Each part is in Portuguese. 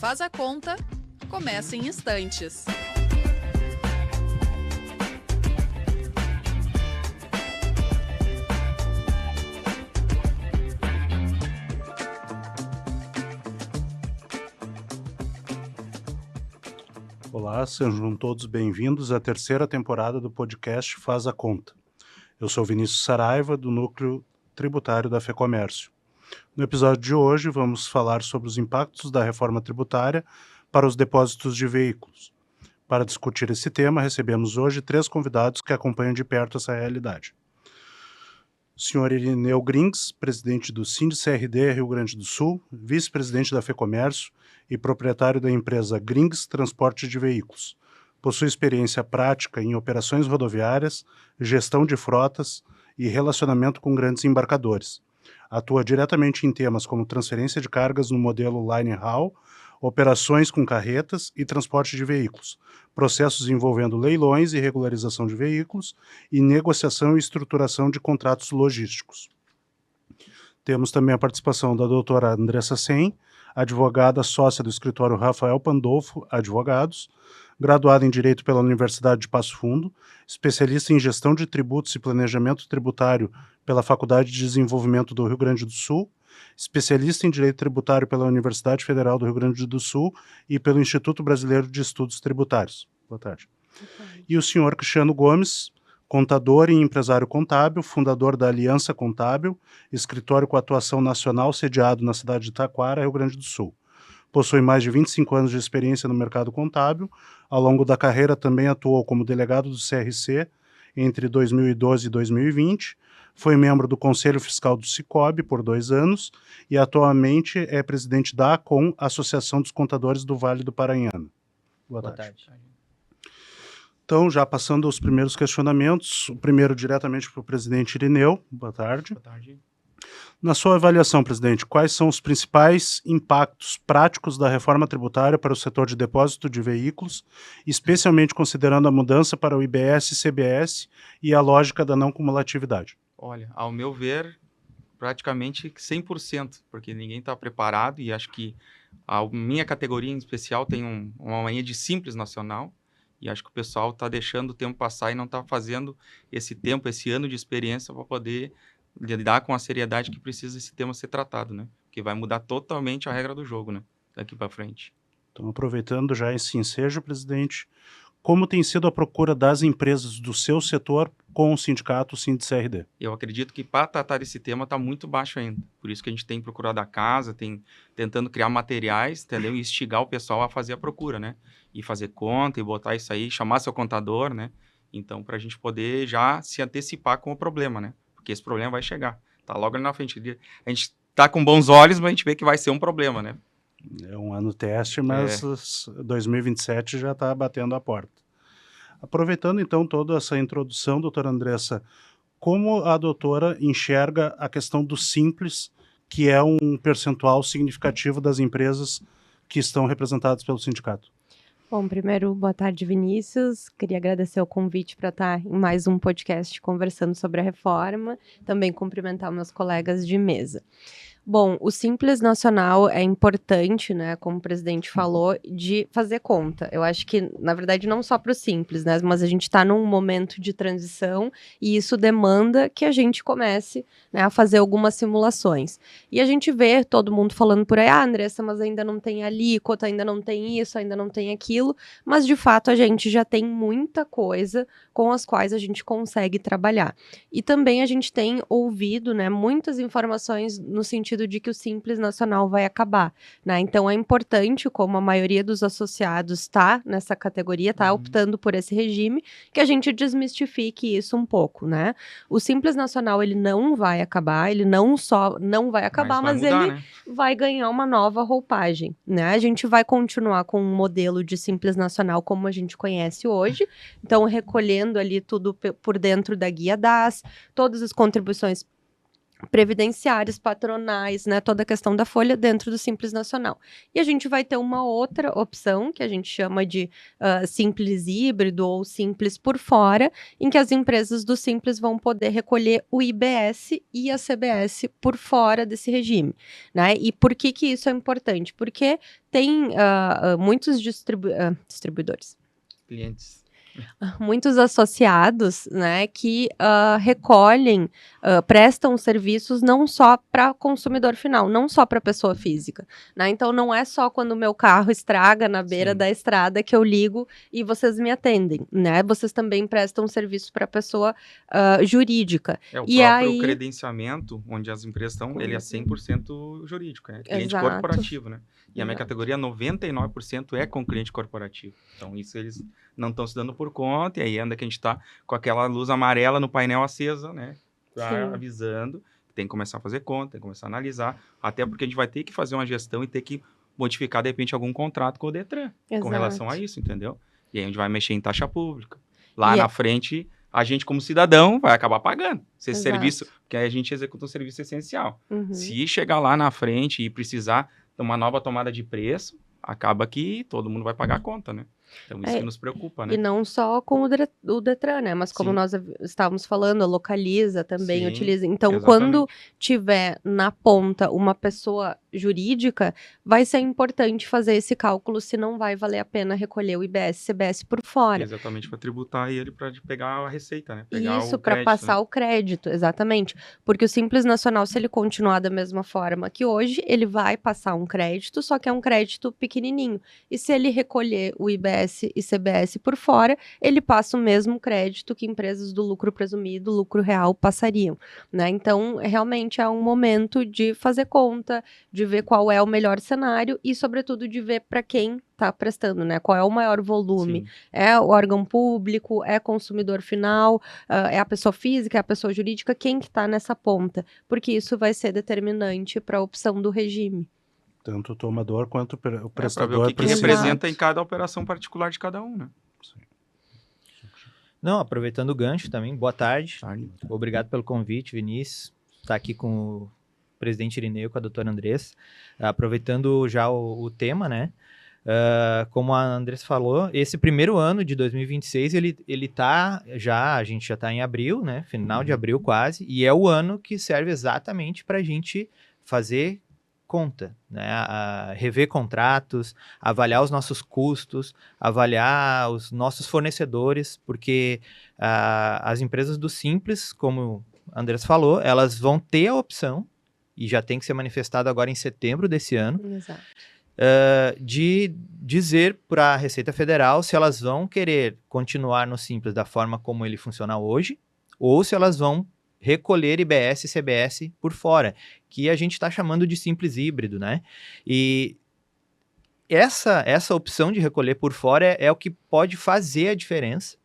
Faz a Conta começa em instantes. Olá, sejam todos bem-vindos à terceira temporada do podcast Faz a Conta. Eu sou Vinícius Saraiva, do Núcleo Tributário da FEComércio. No episódio de hoje, vamos falar sobre os impactos da reforma tributária para os depósitos de veículos. Para discutir esse tema, recebemos hoje 3 convidados que acompanham de perto essa realidade. O senhor Irineu Grings, presidente do Sindicrd Rio Grande do Sul, vice-presidente da FEComércio e proprietário da empresa Grings Transporte de Veículos. Possui experiência prática em operações rodoviárias, gestão de frotas e relacionamento com grandes embarcadores. Atua diretamente em temas como transferência de cargas no modelo line haul, operações com carretas e transporte de veículos, processos envolvendo leilões e regularização de veículos e negociação e estruturação de contratos logísticos. Temos também a participação da doutora Andressa Sen, advogada sócia do escritório Rafael Pandolfo Advogados, graduada em Direito pela Universidade de Passo Fundo, especialista em Gestão de Tributos e Planejamento Tributário pela Faculdade de Desenvolvimento do Rio Grande do Sul, especialista em Direito Tributário pela Universidade Federal do Rio Grande do Sul e pelo Instituto Brasileiro de Estudos Tributários. Boa tarde. E o senhor Cristiano Gomes, contador e empresário contábil, fundador da Aliança Contábil, escritório com atuação nacional sediado na cidade de Taquara, Rio Grande do Sul. Possui mais de 25 anos de experiência no mercado contábil. Ao longo da carreira também atuou como delegado do CRC entre 2012 e 2020. Foi membro do Conselho Fiscal do Sicob por 2 anos e atualmente é presidente da ACOM, Associação dos Contadores do Vale do Paranhana. Boa tarde. Então, já passando aos primeiros questionamentos, o primeiro diretamente para o presidente Irineu. Boa tarde. Boa tarde. Na sua avaliação, presidente, quais são os principais impactos práticos da reforma tributária para o setor de depósito de veículos, especialmente considerando a mudança para o IBS e CBS e a lógica da não cumulatividade? Olha, ao meu ver, praticamente 100%, porque ninguém está preparado e acho que a minha categoria em especial tem uma mania de simples nacional e acho que o pessoal está deixando o tempo passar e não está fazendo esse tempo, esse ano de experiência para poder lidar com a seriedade que precisa esse tema ser tratado, né? Porque vai mudar totalmente a regra do jogo, né? Daqui para frente. Então, aproveitando já esse ensejo, presidente, como tem sido a procura das empresas do seu setor com o sindicato Sindicrd? Eu acredito que para tratar esse tema está muito baixo ainda. Por isso que a gente tem procurado a casa, tentando criar materiais, entendeu? E instigar o pessoal a fazer a procura, né? E fazer conta e botar isso aí, chamar seu contador, né? Então, para a gente poder já se antecipar com o problema, né? Porque esse problema vai chegar. Tá logo ali na frente. A gente tá com bons olhos, mas a gente vê que vai ser um problema, né? É um ano teste, mas 2027 já está batendo a porta. Aproveitando, então, toda essa introdução, doutora Andressa, como a doutora enxerga a questão do simples, que é um percentual significativo das empresas que estão representadas pelo sindicato? Bom, primeiro, boa tarde, Vinícius. Queria agradecer o convite para estar em mais um podcast conversando sobre a reforma. Também cumprimentar meus colegas de mesa. Bom, o Simples Nacional é importante, né, como o presidente falou, de fazer conta. Eu acho que, na verdade, não só para o Simples, né, mas a gente está num momento de transição e isso demanda que a gente comece, né, a fazer algumas simulações. E a gente vê todo mundo falando por aí, Andressa, mas ainda não tem alíquota, ainda não tem isso, ainda não tem aquilo, mas de fato a gente já tem muita coisa com as quais a gente consegue trabalhar. E também a gente tem ouvido, né, muitas informações no sentido de que o Simples Nacional vai acabar, né? Então é importante, como a maioria dos associados está nessa categoria, está optando por esse regime, que a gente desmistifique isso um pouco, né? O Simples Nacional, ele não vai acabar, ele não só não vai acabar, mas mudar, ele né? vai ganhar uma nova roupagem, né? A gente vai continuar com um modelo de Simples Nacional como a gente conhece hoje, então recolhendo ali tudo por dentro da guia DAS, todas as contribuições previdenciários, patronais, né, toda a questão da folha dentro do Simples Nacional. E a gente vai ter uma outra opção, que a gente chama de Simples Híbrido ou Simples por Fora, em que as empresas do Simples vão poder recolher o IBS e a CBS por fora desse regime, né? E por que isso é importante? Porque tem muitos distribuidores. Clientes. Muitos associados, né, que recolhem, prestam serviços não só para consumidor final, não só para pessoa física, né? Então não é só quando o meu carro estraga na beira da estrada que eu ligo e vocês me atendem, né? Vocês também prestam serviço para pessoa jurídica. O e próprio aí... credenciamento, onde as empresas estão, ele é 100% jurídico, né? Cliente Exato. corporativo, né? E a minha Exato. categoria, 99% é com cliente corporativo. Então, isso eles não estão se dando por conta, e aí anda que a gente está com aquela luz amarela no painel acesa, né? Avisando que tem que começar a fazer conta, tem que começar a analisar, até porque a gente vai ter que fazer uma gestão e ter que modificar, de repente, algum contrato com o Detran com relação a isso, entendeu? E aí a gente vai mexer em taxa pública. Lá na frente, a gente, como cidadão, vai acabar pagando esse serviço, porque aí a gente executa um serviço essencial. Se chegar lá na frente e precisar de uma nova tomada de preço, acaba que todo mundo vai pagar a conta, né? Então, isso que nos preocupa, né? E não só com o Detran, né? Mas como nós estávamos falando, a Localiza também utiliza. Então, quando tiver na ponta uma pessoa jurídica, vai ser importante fazer esse cálculo se não vai valer a pena recolher o IBS, CBS por fora. Exatamente, para tributar ele, para pegar a receita, né? Pegar isso, para passar o crédito, exatamente. Porque o Simples Nacional, se ele continuar da mesma forma que hoje, ele vai passar um crédito, só que é um crédito pequenininho. E se ele recolher o IBS e CBS por fora, ele passa o mesmo crédito que empresas do lucro presumido, lucro real, passariam, né? Então, realmente é um momento de fazer conta, de ver qual é o melhor cenário e, sobretudo, de ver para quem está prestando, né? Qual é o maior volume? É o órgão público? É consumidor final? É a pessoa física? É a pessoa jurídica? Quem que está nessa ponta? Porque isso vai ser determinante para a opção do regime. Tanto o tomador quanto o prestador. Para ver o que representa em cada operação particular de cada um, né? Não, aproveitando o gancho também, boa tarde. Obrigado pelo convite, Vinícius. Está aqui com o presidente Irineu, com a doutora Andressa. Aproveitando já o tema, né? Como a Andressa falou, esse primeiro ano de 2026, ele tá já, a gente já está em abril, né? Final de abril quase, e é o ano que serve exatamente para a gente fazer conta, né? Rever contratos, avaliar os nossos custos, avaliar os nossos fornecedores, porque as empresas do Simples, como a Andressa falou, elas vão ter a opção, e já tem que ser manifestado agora em setembro desse ano, de dizer para a Receita Federal se elas vão querer continuar no Simples da forma como ele funciona hoje, ou se elas vão recolher IBS e CBS por fora, que a gente está chamando de Simples Híbrido, né? E essa opção de recolher por fora é o que pode fazer a diferença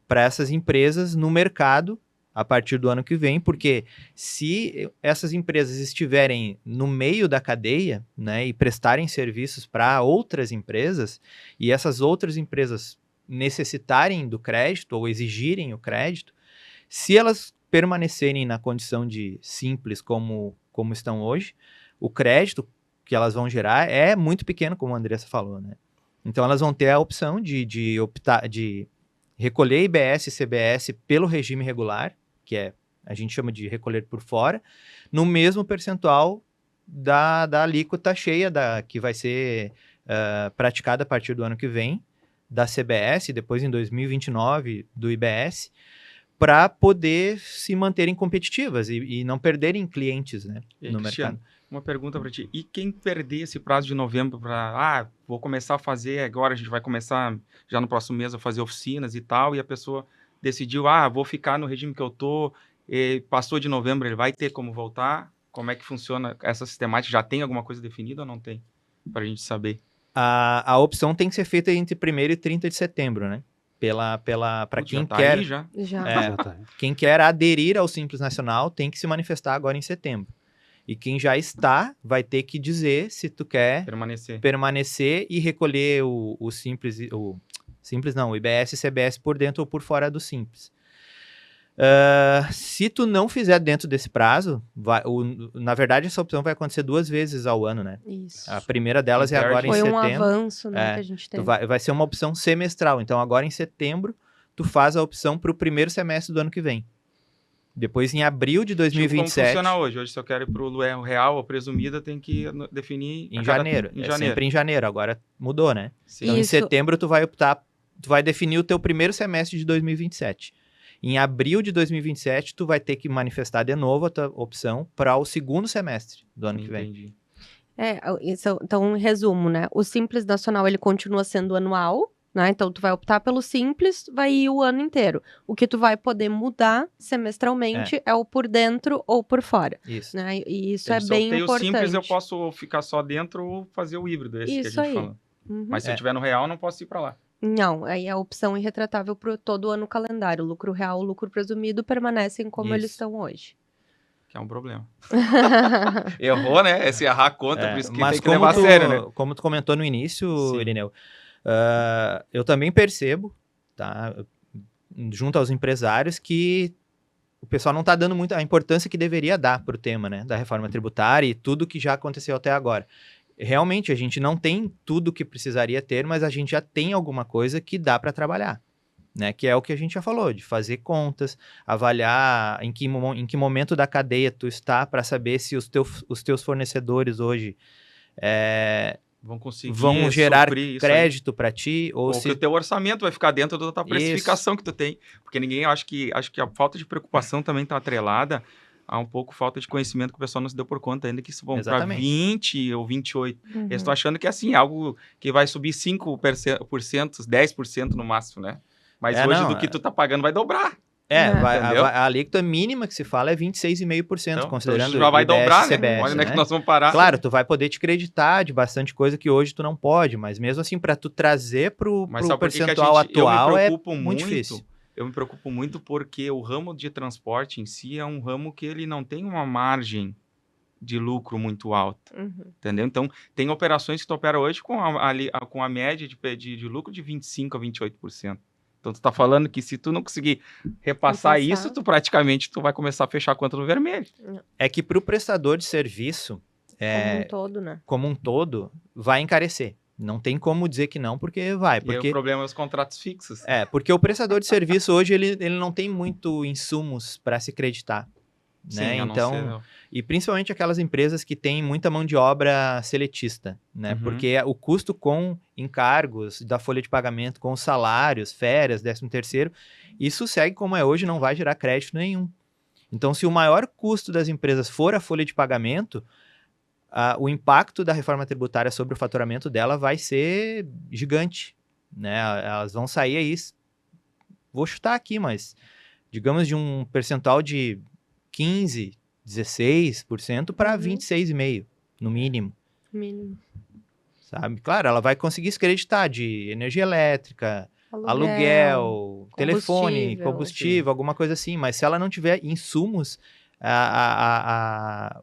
para essas empresas no mercado a partir do ano que vem, porque se essas empresas estiverem no meio da cadeia, né, e prestarem serviços para outras empresas, e essas outras empresas necessitarem do crédito ou exigirem o crédito, se elas permanecerem na condição de simples como estão hoje, o crédito que elas vão gerar é muito pequeno, como a Andressa falou, né? Então elas vão ter a opção de optar, de recolher IBS e CBS pelo regime regular, que a gente chama de recolher por fora, no mesmo percentual da alíquota cheia que vai ser praticada a partir do ano que vem, da CBS, depois em 2029 do IBS, para poder se manterem competitivas e não perderem clientes, né, no mercado. Uma pergunta para ti. E quem perder esse prazo de novembro para, vou começar a fazer agora, a gente vai começar já no próximo mês a fazer oficinas e tal, e a pessoa decidiu, vou ficar no regime que eu tô, passou de novembro, ele vai ter como voltar? Como é que funciona essa sistemática? Já tem alguma coisa definida ou não tem? Para a gente saber. A opção tem que ser feita entre 1º e 30 de setembro, né? Para quem quer quem quer aderir ao Simples Nacional tem que se manifestar agora em setembro. E quem já está vai ter que dizer se tu quer permanecer e recolher o Simples, o IBS e CBS por dentro ou por fora do Simples. Se tu não fizer dentro desse prazo, na verdade essa opção vai acontecer 2 vezes ao ano, né? Isso. A primeira delas é agora em Foi setembro. um avanço, né, que a gente teve. Vai ser uma opção semestral. Então, agora em setembro, tu faz a opção para o primeiro semestre do ano que vem. Depois, em abril de 2027... Como funciona hoje? Hoje, se eu quero ir para o real ou presumida, tem que definir... Em janeiro. Sempre em janeiro. Agora mudou, né? Sim. Então, em Isso. setembro, tu vai definir o teu primeiro semestre de 2027. Em abril de 2027, tu vai ter que manifestar de novo a tua opção para o segundo semestre do ano que vem. Entendi. Então, em resumo, né? O Simples Nacional, ele continua sendo anual, né? Então, tu vai optar pelo Simples, vai ir o ano inteiro. O que tu vai poder mudar semestralmente é o por dentro ou por fora, Isso. né? E isso Entendi. é bem Se eu importante. tenho o Simples, eu posso ficar só dentro ou fazer o híbrido, esse Isso que a gente aí. falou. Uhum. Mas se eu estiver no real, eu não posso ir para lá. Não, aí a opção irretratável para todo o ano calendário. O lucro real, o lucro presumido permanecem como eles Isso. estão hoje. Que é um problema. Errou, né? Esse errar a conta, por isso que Mas tem que levar a sério, né? como tu comentou no início, Sim. Irineu, eu também percebo, tá, junto aos empresários, que o pessoal não está dando muito a importância que deveria dar para o tema, né, da reforma tributária e tudo que já aconteceu até agora. Realmente, a gente não tem tudo que precisaria ter, mas a gente já tem alguma coisa que dá para trabalhar, né? Que é o que a gente já falou, de fazer contas, avaliar em que momento da cadeia tu está para saber se os teus fornecedores hoje Vão conseguir vão gerar suprir isso crédito para ti, ou Ou se... que o teu orçamento vai ficar dentro da tua precificação que tu tem. Porque ninguém, acho que a falta de preocupação também está atrelada a um pouco falta de conhecimento que o pessoal não se deu por conta ainda, que isso vão para Exatamente. 20 ou 28. Uhum. Eles estão achando que é assim, algo que vai subir 5%, 10% no máximo, né? Mas hoje do que tu tá pagando vai dobrar. Entendeu? A alíquota mínima que se fala é 26,5%, considerando então já vai IBS, dobrar, né? CBS, Olha, né, né? que nós vamos parar. Claro, tu vai poder te creditar de bastante coisa que hoje tu não pode, mas mesmo assim, para tu trazer pro Mas sabe por que que percentual atual eu me é preocupo muito difícil. Eu me preocupo muito porque o ramo de transporte em si é um ramo que ele não tem uma margem de lucro muito alta, Uhum. entendeu? Então, tem operações que tu opera hoje com a média de lucro de 25% a 28%. Então, tu tá falando que se tu não conseguir repassar isso, tu praticamente vai começar a fechar a conta no vermelho. É que pro prestador de serviço, Como um todo, né? como um todo, vai encarecer. Não tem como dizer que não, porque vai. E aí Porque o problema é os contratos fixos. porque o prestador de serviço hoje, ele não tem muito insumos para se creditar, né? Sim, a não Então, ser- e principalmente aquelas empresas que têm muita mão de obra seletista, né? Uhum. Porque o custo com encargos da folha de pagamento, com os salários, férias, 13º, isso segue como é hoje, não vai gerar crédito nenhum. Então, se o maior custo das empresas for a folha de pagamento, o impacto da reforma tributária sobre o faturamento dela vai ser gigante, né? Elas vão sair aí, vou chutar aqui, mas digamos de um percentual de 15%, 16% para 26,5%, no mínimo, Mínimo. sabe? Claro, ela vai conseguir se creditar de energia elétrica, aluguel, telefone, combustível, alguma coisa assim, mas se ela não tiver insumos,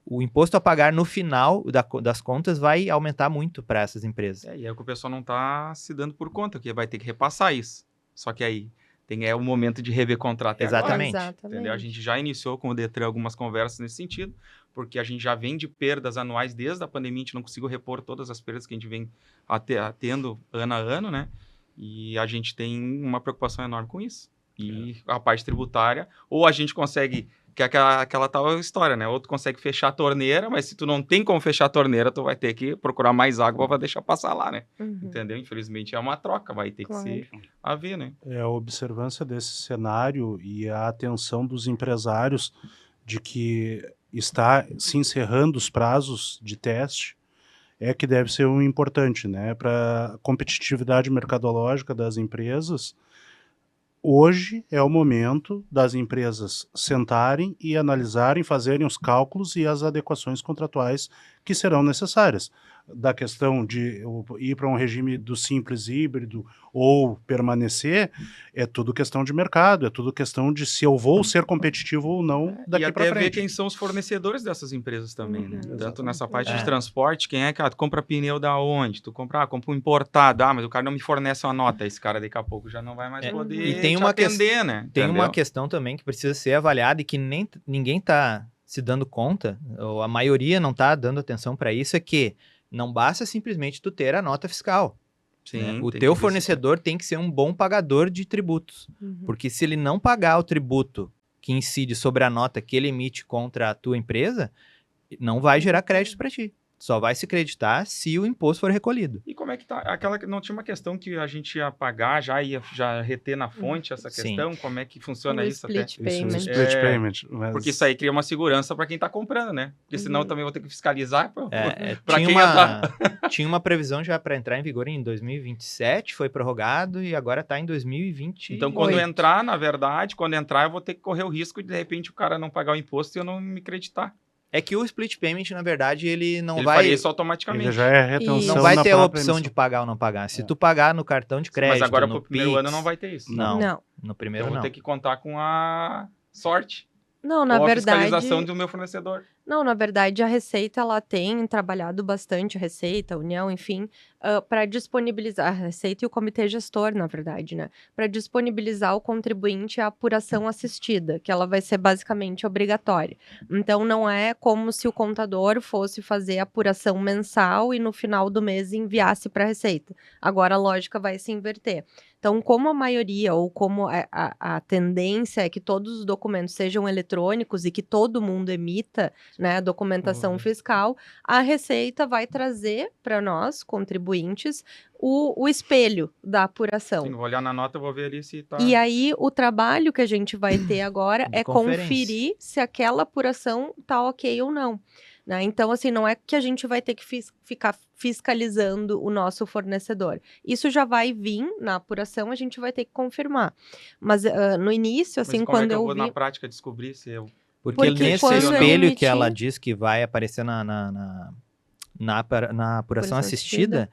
o imposto a pagar no final das contas vai aumentar muito para essas empresas. E é o que o pessoal não tá se dando por conta, que vai ter que repassar isso. Só que aí o momento de rever contrato. Exatamente. Agora, entendeu? A gente já iniciou com o Detran algumas conversas nesse sentido, porque a gente já vem de perdas anuais desde a pandemia, a gente não conseguiu repor todas as perdas que a gente vem tendo ano a ano, né? E a gente tem uma preocupação enorme com isso. E a parte tributária, ou a gente consegue, que é aquela tal história, né? Ou tu consegue fechar a torneira, mas se tu não tem como fechar a torneira, tu vai ter que procurar mais água para deixar passar lá, né? Uhum. Entendeu? Infelizmente é uma troca, vai ter que ser a ver, né? A observância desse cenário e a atenção dos empresários de que está se encerrando os prazos de teste é que deve ser um importante, né? Para a competitividade mercadológica das empresas. Hoje é o momento das empresas sentarem e analisarem, fazerem os cálculos e as adequações contratuais que serão necessárias. da questão de ir para um regime do simples híbrido ou permanecer, é tudo questão de mercado, é tudo questão de se eu vou ser competitivo ou não E daqui para até ver frente. quem são os fornecedores dessas empresas também, né? Uhum. Tanto nessa parte É. de transporte, quem é que tu compra pneu da onde? Tu compra um importado, mas o cara não me fornece uma nota, esse cara daqui a pouco já não vai mais poder E tem te uma atender, né? Tem uma Entendeu? questão também que precisa ser avaliada e que ninguém está se dando conta, ou a maioria não está dando atenção para isso, é que não basta simplesmente tu ter a nota fiscal. Sim, Né? O tem teu que ver fornecedor tem que ser um bom pagador de tributos. Uhum. Porque se ele não pagar o tributo que incide sobre a nota que ele emite contra a tua empresa, não vai gerar crédito para ti. Só vai se creditar se o imposto for recolhido. E como é que tá? Aquela que não tinha uma questão que a gente ia pagar, ia reter na fonte essa Sim. questão? Como é que funciona O isso até? split Isso, payment. split É, payment. Mas... Porque isso aí cria uma segurança para quem está comprando, né? Porque senão eu também vou ter que fiscalizar para Tinha quem tá. tinha uma previsão já para entrar em vigor em 2027, foi prorrogado e agora está em 2028. Então, quando entrar, na verdade, eu vou ter que correr o risco de repente, o cara não pagar o imposto e eu não me creditar. É que o split payment, na verdade, ele não Ele vai... faria isso automaticamente. Ele já é retenção Não vai na ter a própria opção emissão. de pagar ou não pagar. Se É. tu pagar no cartão de crédito, Mas agora, no pro primeiro Pix, ano, não vai ter isso. Não, Não. no primeiro Eu vou não. ter que contar com a sorte. Não, na ou a verdade, fiscalização do meu fornecedor. não, na verdade a Receita ela tem trabalhado bastante, a Receita, a União, enfim, para disponibilizar, a Receita e o Comitê Gestor, na verdade, né, para disponibilizar ao contribuinte a apuração assistida, que ela vai ser basicamente obrigatória. Então não é como se o contador fosse fazer a apuração mensal e no final do mês enviasse para a Receita. Agora a lógica vai se inverter. Então, como a maioria, ou como a tendência é que todos os documentos sejam eletrônicos e que todo mundo emita, né, a documentação fiscal, a Receita vai trazer para nós, contribuintes, o espelho da apuração. Sim, vou olhar na nota e vou ver ali se tá... E aí, o trabalho que a gente vai ter agora De é conferência. conferir se aquela apuração tá ok ou não. Né? Então, assim, não é que a gente vai ter que ficar fiscalizando o nosso fornecedor. Isso já vai vir na apuração, a gente vai ter que confirmar. Mas no início, assim, Mas como quando é que eu eu vou vi... na prática descobrir se eu... Porque Porque nesse quando ele espelho que emitir- ela diz que vai aparecer na apuração Apuração assistida,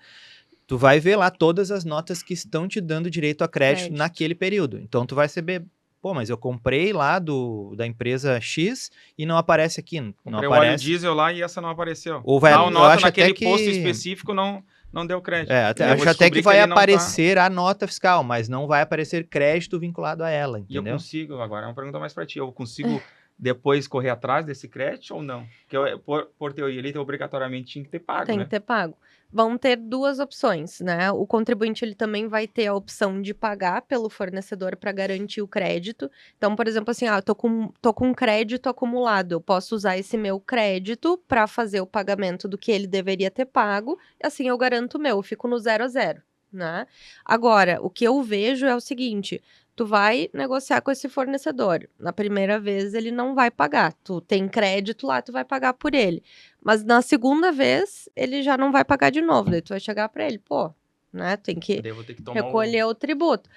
tu vai ver lá todas as notas que estão te dando direito a crédito Crédito. naquele período. Então, tu vai saber, pô, mas eu comprei lá da empresa X e não aparece aqui. Não Comprei o óleo aparece. diesel lá e essa não apareceu. Ou vai- Tal eu nota acho até naquele que- posto específico não deu crédito. É, Eu acho vou até descobrir que vai ele não tá- aparecer a nota fiscal, mas não vai aparecer crédito vinculado a ela, E eu entendeu? consigo, agora é uma pergunta mais pra ti, eu consigo depois correr atrás desse crédito ou não? Porque por teoria ele obrigatoriamente tinha que ter pago, Tem né? que ter pago. Vão ter duas opções, né? O contribuinte ele também vai ter a opção de pagar pelo fornecedor para garantir o crédito. Então, por exemplo, assim, eu tô com um crédito acumulado, eu posso usar esse meu crédito para fazer o pagamento do que ele deveria ter pago, e assim eu garanto o meu, eu fico no 0 a 0, né? Agora, o que eu vejo é o seguinte: tu vai negociar com esse fornecedor. Na primeira vez ele não vai pagar. Tu tem crédito lá, tu vai pagar por ele. Mas na segunda vez ele já não vai pagar de novo. Daí tu vai chegar para ele, pô, né? Tem que Daí eu vou ter que tomar recolher o tributo.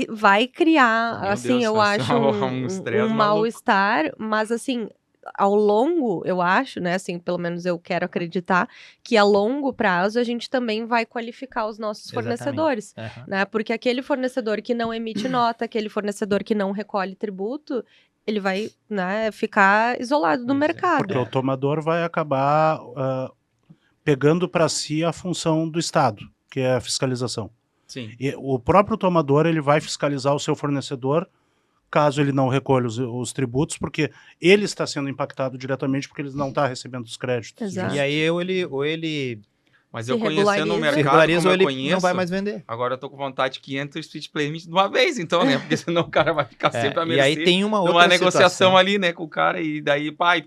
Vai criar, Meu assim, Deus, eu vai ser acho um estresse maluco. mal-estar, mas assim, ao longo, eu acho, né, assim, pelo menos eu quero acreditar, que a longo prazo a gente também vai qualificar os nossos Exatamente. fornecedores, Aham. né, porque aquele fornecedor que não emite nota, aquele fornecedor que não recolhe tributo, ele vai, né, ficar isolado do Pois é, mercado. Porque o tomador vai acabar pegando para si a função do Estado, que é a fiscalização. Sim. E o próprio tomador ele vai fiscalizar o seu fornecedor caso ele não recolha os tributos, porque ele está sendo impactado diretamente porque ele não está recebendo os créditos. Exato. E aí ou ele Mas Se eu conhecendo o regulariza. se mercado regulariza como ou eu ele conheço, não vai mais vender. agora eu tô com vontade que entre o split payment de uma vez, então, né? Porque senão o cara vai ficar sempre a É, mercê e aí tem uma de outra uma negociação situação. ali, né, com o cara, e daí pai,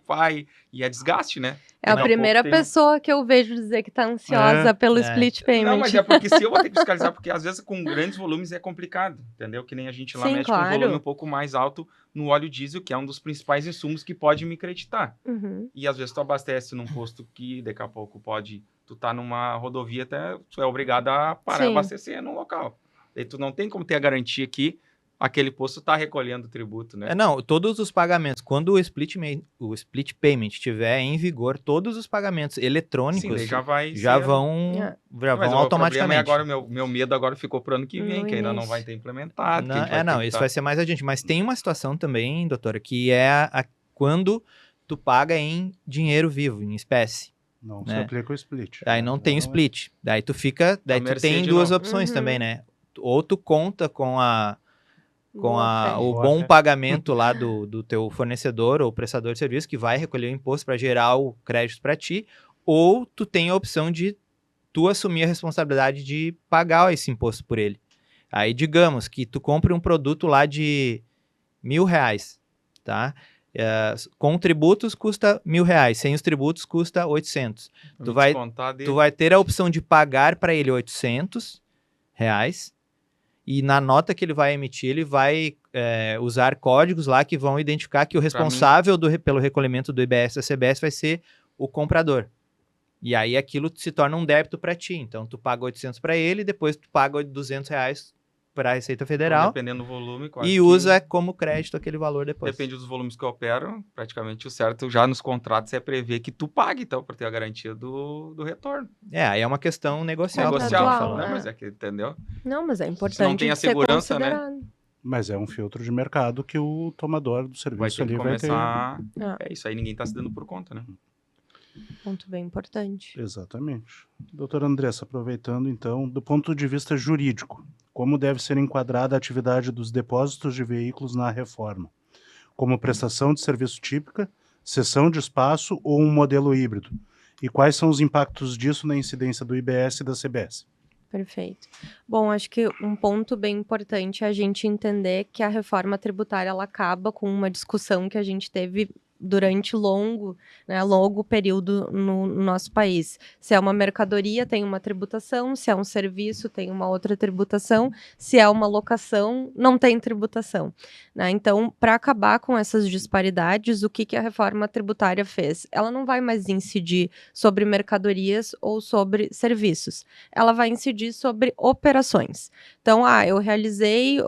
e é desgaste, né? É a Daqui a primeira pouco tem- pessoa que eu vejo dizer que tá ansiosa pelo É. split payment. Não, mas é porque se eu vou ter que fiscalizar, porque às vezes com grandes volumes é complicado, entendeu? Que nem a gente lá Sim, mete claro. com um volume um pouco mais alto no óleo diesel, que é um dos principais insumos que pode me creditar. Uhum. E às vezes tu abastece num posto que daqui a pouco tu tá numa rodovia, até tu é obrigado a parar Sim. abastecer no local. Daí tu não tem como ter a garantia que aquele posto está recolhendo tributo, né? Não, todos os pagamentos, quando o split payment estiver em vigor, todos os pagamentos eletrônicos Sim, daí já vai já ser- vão, É. já Mas vão o automaticamente. problema é agora, meu medo agora ficou pro ano que vem, No que ainda não início. vai ter implementado. que a gente vai ter Não, que isso tá- vai ser mais adiante. Mas tem uma situação também, doutora, que é quando tu paga em dinheiro vivo, em espécie. Não né? se aplica o split. Aí não tem o é. split. Daí tu fica. Daí tu mercê tem de duas novo. opções Uhum. também, né? Ou tu conta com Boa fé. o Boa bom fé. pagamento lá do teu fornecedor ou prestador de serviço que vai recolher o imposto para gerar o crédito para ti, ou tu tem a opção de tu assumir a responsabilidade de pagar esse imposto por ele. Aí digamos que tu compre um produto lá de R$1.000, tá? Com tributos custa R$1.000, sem os tributos custa 800. me Tu vai descontar dele. Tu vai ter a opção de pagar para ele R$800 e na nota que ele vai emitir, ele vai usar códigos lá que vão identificar que o responsável pelo recolhimento do IBS da CBS vai ser o comprador. E aí aquilo se torna um débito para ti. Então tu paga 800 para ele, depois tu paga R$200 para a Receita Então, Federal dependendo do volume, quase e que- usa como crédito aquele valor depois. Depende dos volumes que eu opero, praticamente o certo já nos contratos é prever que tu pague, então, para ter a garantia do retorno. Aí é uma questão negocial. como a gente Negociar, Contratual, falou. né? Mas é que, entendeu? Não, mas é importante tem a de ser segurança, né? considerado. Mas é um filtro de mercado que o tomador do Vai serviço ter que ali vai ter. começar... Ah. É isso aí, ninguém tá se dando por conta, né? Ponto bem importante. Exatamente. Doutora Andressa, aproveitando então, do ponto de vista jurídico, como deve ser enquadrada a atividade dos depósitos de veículos na reforma? Como prestação de serviço típica, cessão de espaço ou um modelo híbrido? E quais são os impactos disso na incidência do IBS e da CBS? Perfeito. Bom, acho que um ponto bem importante é a gente entender que a reforma tributária ela acaba com uma discussão que a gente teve durante longo período no nosso país. Se é uma mercadoria, tem uma tributação, se é um serviço, tem uma outra tributação, se é uma locação, não tem tributação. Né? Então, para acabar com essas disparidades, o que a reforma tributária fez? Ela não vai mais incidir sobre mercadorias ou sobre serviços. Ela vai incidir sobre operações. Então, eu realizei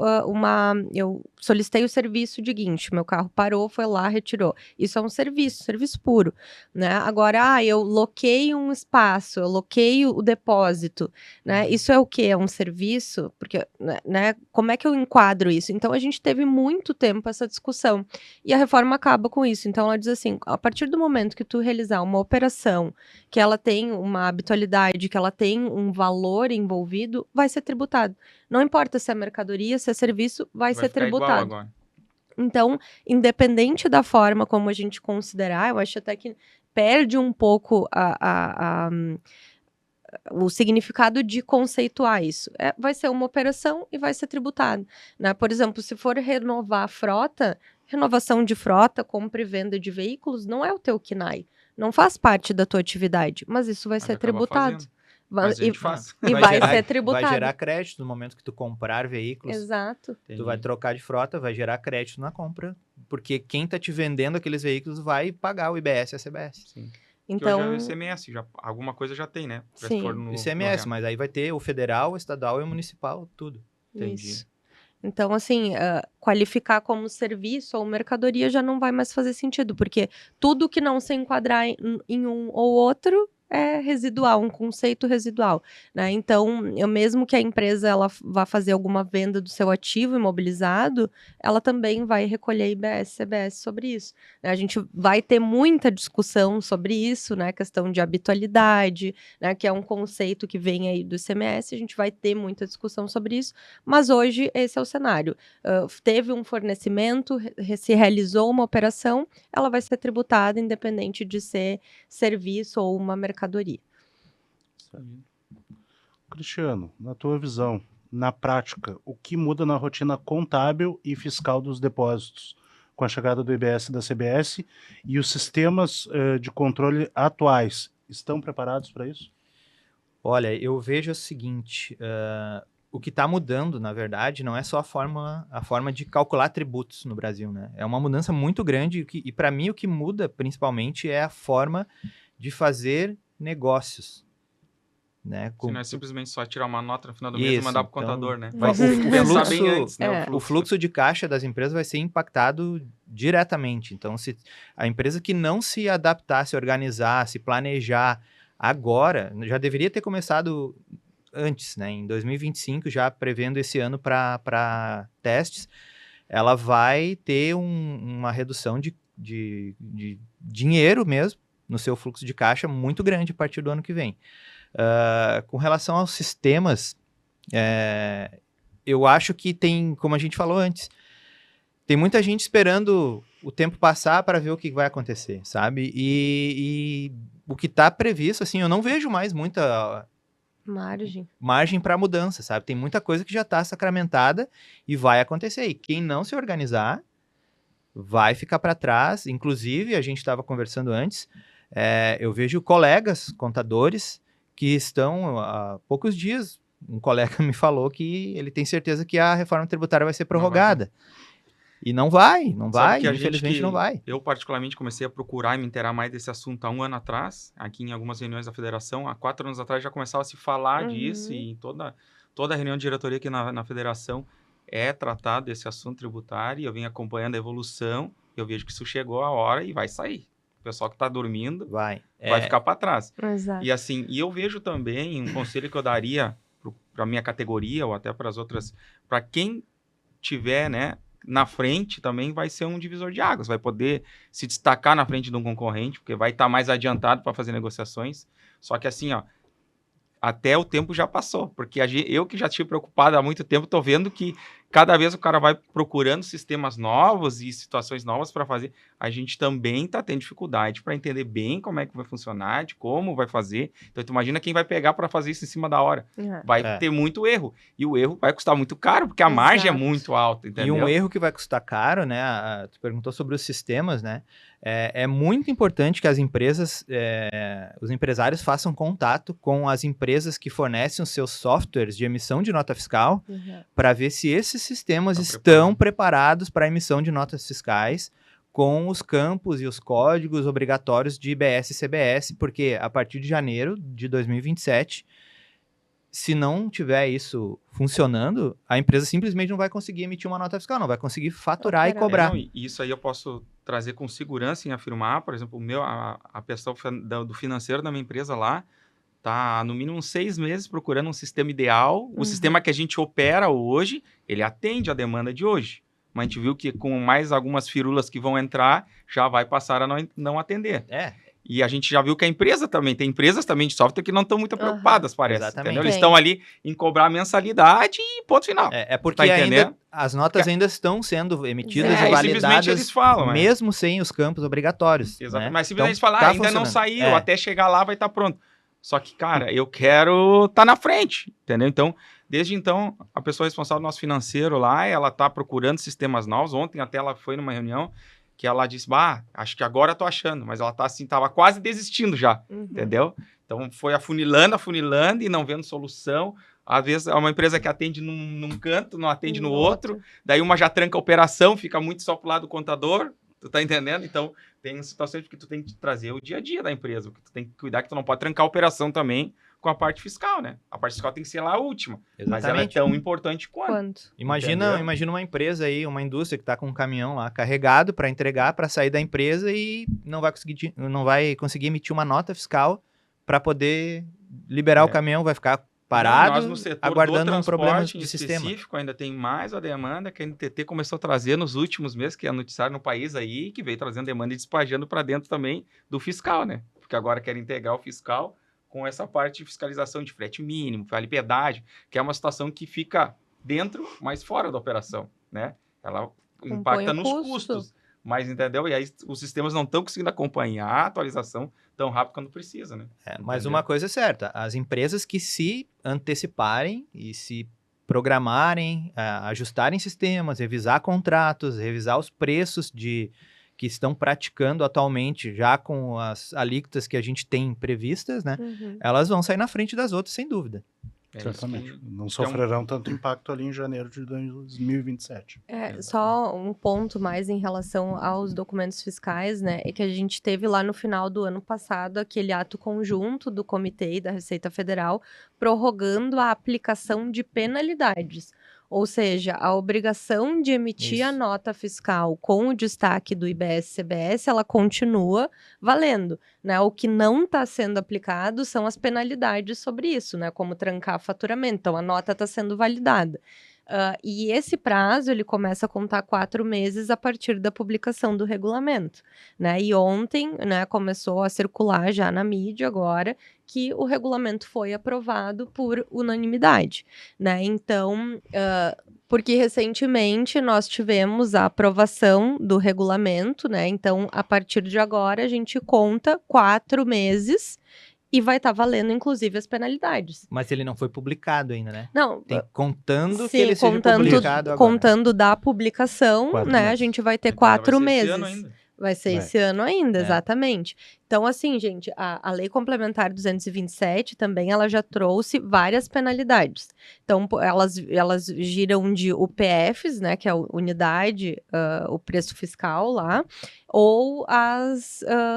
eu solicitei o serviço de guincho, meu carro parou, foi lá, retirou. Isso é um serviço puro, né? Agora, eu loquei um espaço, eu loquei o depósito, né? Isso é o quê? É um serviço? Porque, né? Como é que eu enquadro isso? Então, a gente teve muito tempo essa discussão e a reforma acaba com isso. Então, ela diz assim, a partir do momento que tu realizar uma operação que ela tem uma habitualidade, que ela tem um valor envolvido, vai ser tributado. Não importa se é mercadoria, se é serviço, vai ser ficar igual tributado. agora. Então, independente da forma como a gente considerar, eu acho até que perde um pouco o significado de conceituar isso. Vai ser uma operação e vai ser tributado. Né? Por exemplo, se for renovar a frota, renovação de frota, compra e venda de veículos, não é o teu KNAI. Não faz parte da tua atividade, mas isso vai Mas ser acaba tributado. fazendo. Mas a gente faz. E vai gerar- ser tributado. Vai gerar crédito no momento que tu comprar veículos. Exato. Tu vai trocar de frota, vai gerar crédito na compra, porque quem tá te vendendo aqueles veículos vai pagar o IBS e a CBS. Sim. Então, Que hoje é o ICMS, alguma coisa já tem, né? Já Sim. for no ICMS, real. mas aí vai ter o federal, o estadual e o municipal, tudo. Entendi. isso. Então, assim, qualificar como serviço ou mercadoria já não vai mais fazer sentido, porque tudo que não se enquadrar em um ou outro é residual, um conceito residual, né? Então, mesmo que a empresa ela vá fazer alguma venda do seu ativo imobilizado, ela também vai recolher IBS, CBS sobre isso. Né? A gente vai ter muita discussão sobre isso, né? Questão de habitualidade, né? Que é um conceito que vem aí do ICMS, a gente vai ter muita discussão sobre isso, mas hoje esse é o cenário. Teve um fornecimento, se realizou uma operação, ela vai ser tributada independente de ser serviço ou uma mercadoria. Cristiano, na tua visão, na prática, o que muda na rotina contábil e fiscal dos depósitos com a chegada do IBS e da CBS e os sistemas de controle atuais estão preparados para isso? Olha, eu vejo o seguinte, o que está mudando, na verdade, não é só a forma de calcular tributos no Brasil, né? É uma mudança muito grande e para mim o que muda principalmente é a forma de fazer negócios. né? Se não é simplesmente só tirar uma nota no final do mês e Isso, mandar pro então, contador, né? vai- Vai pensar bem fluxo- antes, né? O fluxo de caixa das empresas vai ser impactado diretamente. Então, se a empresa que não se adaptar, se organizar, se planejar agora, já deveria ter começado antes, né? Em 2025, já prevendo esse ano para testes, ela vai ter uma redução de dinheiro mesmo no seu fluxo de caixa muito grande a partir do ano que vem. Com relação aos sistemas, eu acho que tem, como a gente falou antes, tem muita gente esperando o tempo passar para ver o que vai acontecer, sabe? E o que está previsto, assim, eu não vejo mais muita margem para mudança, sabe? Tem muita coisa que já está sacramentada e vai acontecer. E quem não se organizar vai ficar para trás. Inclusive, a gente estava conversando antes, eu vejo colegas contadores que estão há poucos dias, um colega me falou que ele tem certeza que a reforma tributária vai ser prorrogada. E não vai, infelizmente não vai. Eu, particularmente, comecei a procurar e me inteirar mais desse assunto há um ano atrás, aqui em algumas reuniões da federação. Há 4 anos atrás já começava a se falar disso, e toda a reunião de diretoria aqui na federação é tratado desse assunto tributário, e eu venho acompanhando a evolução, eu vejo que isso chegou a hora e vai sair. O pessoal que está dormindo vai ficar para trás. Exato. E assim, eu vejo também um conselho que eu daria para a minha categoria ou até para as outras, para quem tiver, né, na frente também vai ser um divisor de águas, vai poder se destacar na frente de um concorrente, porque vai estar mais adiantado para fazer negociações. Só que assim, ó, até o tempo já passou, porque eu que já estive preocupado há muito tempo, estou vendo que cada vez o cara vai procurando sistemas novos e situações novas para fazer. A gente também está tendo dificuldade para entender bem como é que vai funcionar, de como vai fazer. Então, tu imagina quem vai pegar para fazer isso em cima da hora. Vai ter muito erro. E o erro vai custar muito caro, porque a margem é muito alta, entendeu? E um erro que vai custar caro, né? Tu perguntou sobre os sistemas, né? É muito importante que as empresas, os empresários façam contato com as empresas que fornecem os seus softwares de emissão de nota fiscal para ver se esses sistemas estão preparados para a emissão de notas fiscais com os campos e os códigos obrigatórios de IBS e CBS, porque a partir de janeiro de 2027, se não tiver isso funcionando, a empresa simplesmente não vai conseguir emitir uma nota fiscal, não vai conseguir faturar e cobrar. Isso aí eu posso trazer com segurança em afirmar, por exemplo, a pessoa do financeiro da minha empresa lá está no mínimo 6 meses procurando um sistema ideal. O sistema que a gente opera hoje, ele atende a demanda de hoje. Mas a gente viu que com mais algumas firulas que vão entrar, já vai passar a não atender. E a gente já viu que a empresa também, tem empresas também de software que não estão muito preocupadas, parece. Exatamente. Eles estão ali em cobrar mensalidade e ponto final. Porque as notas ainda estão sendo emitidas e validadas, eles falam, mesmo sem os campos obrigatórios. Exato. Né? Mas simplesmente eles falam, ainda não saiu, É. até chegar lá vai estar pronto. Só que, cara, eu quero estar na frente, entendeu? Então, desde então, a pessoa responsável do nosso financeiro lá, ela está procurando sistemas novos. Ontem até ela foi numa reunião que ela disse, acho que agora eu tô achando, mas ela tá assim, tava quase desistindo já, entendeu? Então, foi afunilando e não vendo solução. Às vezes, é uma empresa que atende num canto, não atende no outro. Daí, uma já tranca a operação, fica muito só pro lado do contador, tu tá entendendo? Então, tem situações que tu tem que trazer o dia a dia da empresa, que tu tem que cuidar que tu não pode trancar a operação também com a parte fiscal, né? A parte fiscal tem que ser lá a última, mas ela é tão importante quanto. Imagina uma empresa aí, uma indústria que está com um caminhão lá carregado para entregar, para sair da empresa e não vai conseguir emitir uma nota fiscal para poder liberar o caminhão, vai ficar parado, nós no setor aguardando um problema de sistema. Específico, ainda tem mais a demanda que a NTT começou a trazer nos últimos meses, que é noticiário no país aí, que veio trazendo demanda e despejando para dentro também do fiscal, né? Porque agora quer integrar o fiscal com essa parte de fiscalização de frete mínimo, vale pedágio, que é uma situação que fica dentro, mas fora da operação, né? Ela impacta nos custos, mas entendeu? E aí os sistemas não estão conseguindo acompanhar a atualização tão rápido quando precisa, né? Mas uma coisa é certa, as empresas que se anteciparem e se programarem, ajustarem sistemas, revisar contratos, revisar os preços que estão praticando atualmente, já com as alíquotas que a gente tem previstas, né? Elas vão sair na frente das outras, sem dúvida. É isso Certamente. que- Não sofrerão tanto impacto ali em janeiro de 2027. Só um ponto mais em relação aos documentos fiscais, né? É que a gente teve lá no final do ano passado aquele ato conjunto do Comitê e da Receita Federal prorrogando a aplicação de penalidades. Ou seja, a obrigação de emitir a Isso. nota fiscal com o destaque do IBS-CBS, ela continua valendo, né? O que não está sendo aplicado são as penalidades sobre isso, né? Como trancar faturamento. Então, a nota está sendo validada. E esse prazo, ele começa a contar 4 meses a partir da publicação do regulamento, né? E ontem, né, começou a circular já na mídia agora que o regulamento foi aprovado por unanimidade, né? Então, porque recentemente nós tivemos a aprovação do regulamento, né? Então, a partir de agora, a gente conta 4 meses e vai estar valendo, inclusive, as penalidades. Mas ele não foi publicado ainda, né? Não, Contando que sim, ele seja publicado agora. contando da publicação, 4 né? A meses. gente vai ter Então, vai 4 ser esse meses. ano ainda. Vai ser Vai. esse ano ainda, É. exatamente. Então, assim, gente, a Lei Complementar 227 também, ela já trouxe várias penalidades. Então, elas giram de UPFs, né, que é a unidade, o preço fiscal lá, ou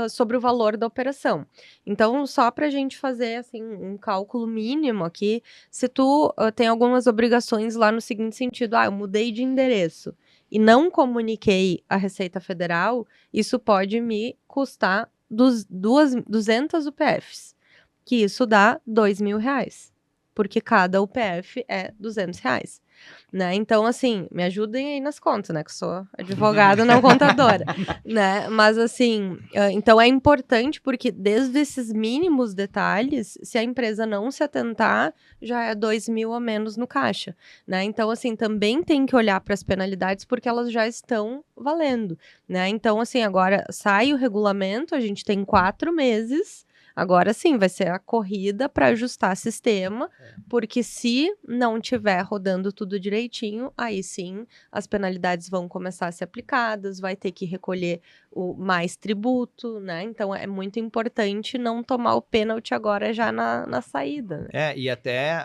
sobre o valor da operação. Então, só para a gente fazer, assim, um cálculo mínimo aqui, se tu tem algumas obrigações lá no seguinte sentido, eu mudei de endereço e não comuniquei à Receita Federal, isso pode me custar 200 UPFs, que isso dá R$2.000, porque cada UPF é R$200, né? Então, assim, me ajudem aí nas contas, né? Que eu sou advogada, não contadora, né? Mas, assim, então é importante porque desde esses mínimos detalhes, se a empresa não se atentar, já é 2.000 a menos no caixa, né? Então, assim, também tem que olhar para as penalidades porque elas já estão valendo, né? Então, assim, agora sai o regulamento, a gente tem 4 meses. Agora sim, vai ser a corrida para ajustar sistema, porque se não tiver rodando tudo direitinho, aí sim as penalidades vão começar a ser aplicadas, vai ter que recolher mais tributo, né? Então é muito importante não tomar o pênalti agora já na saída. Né? E até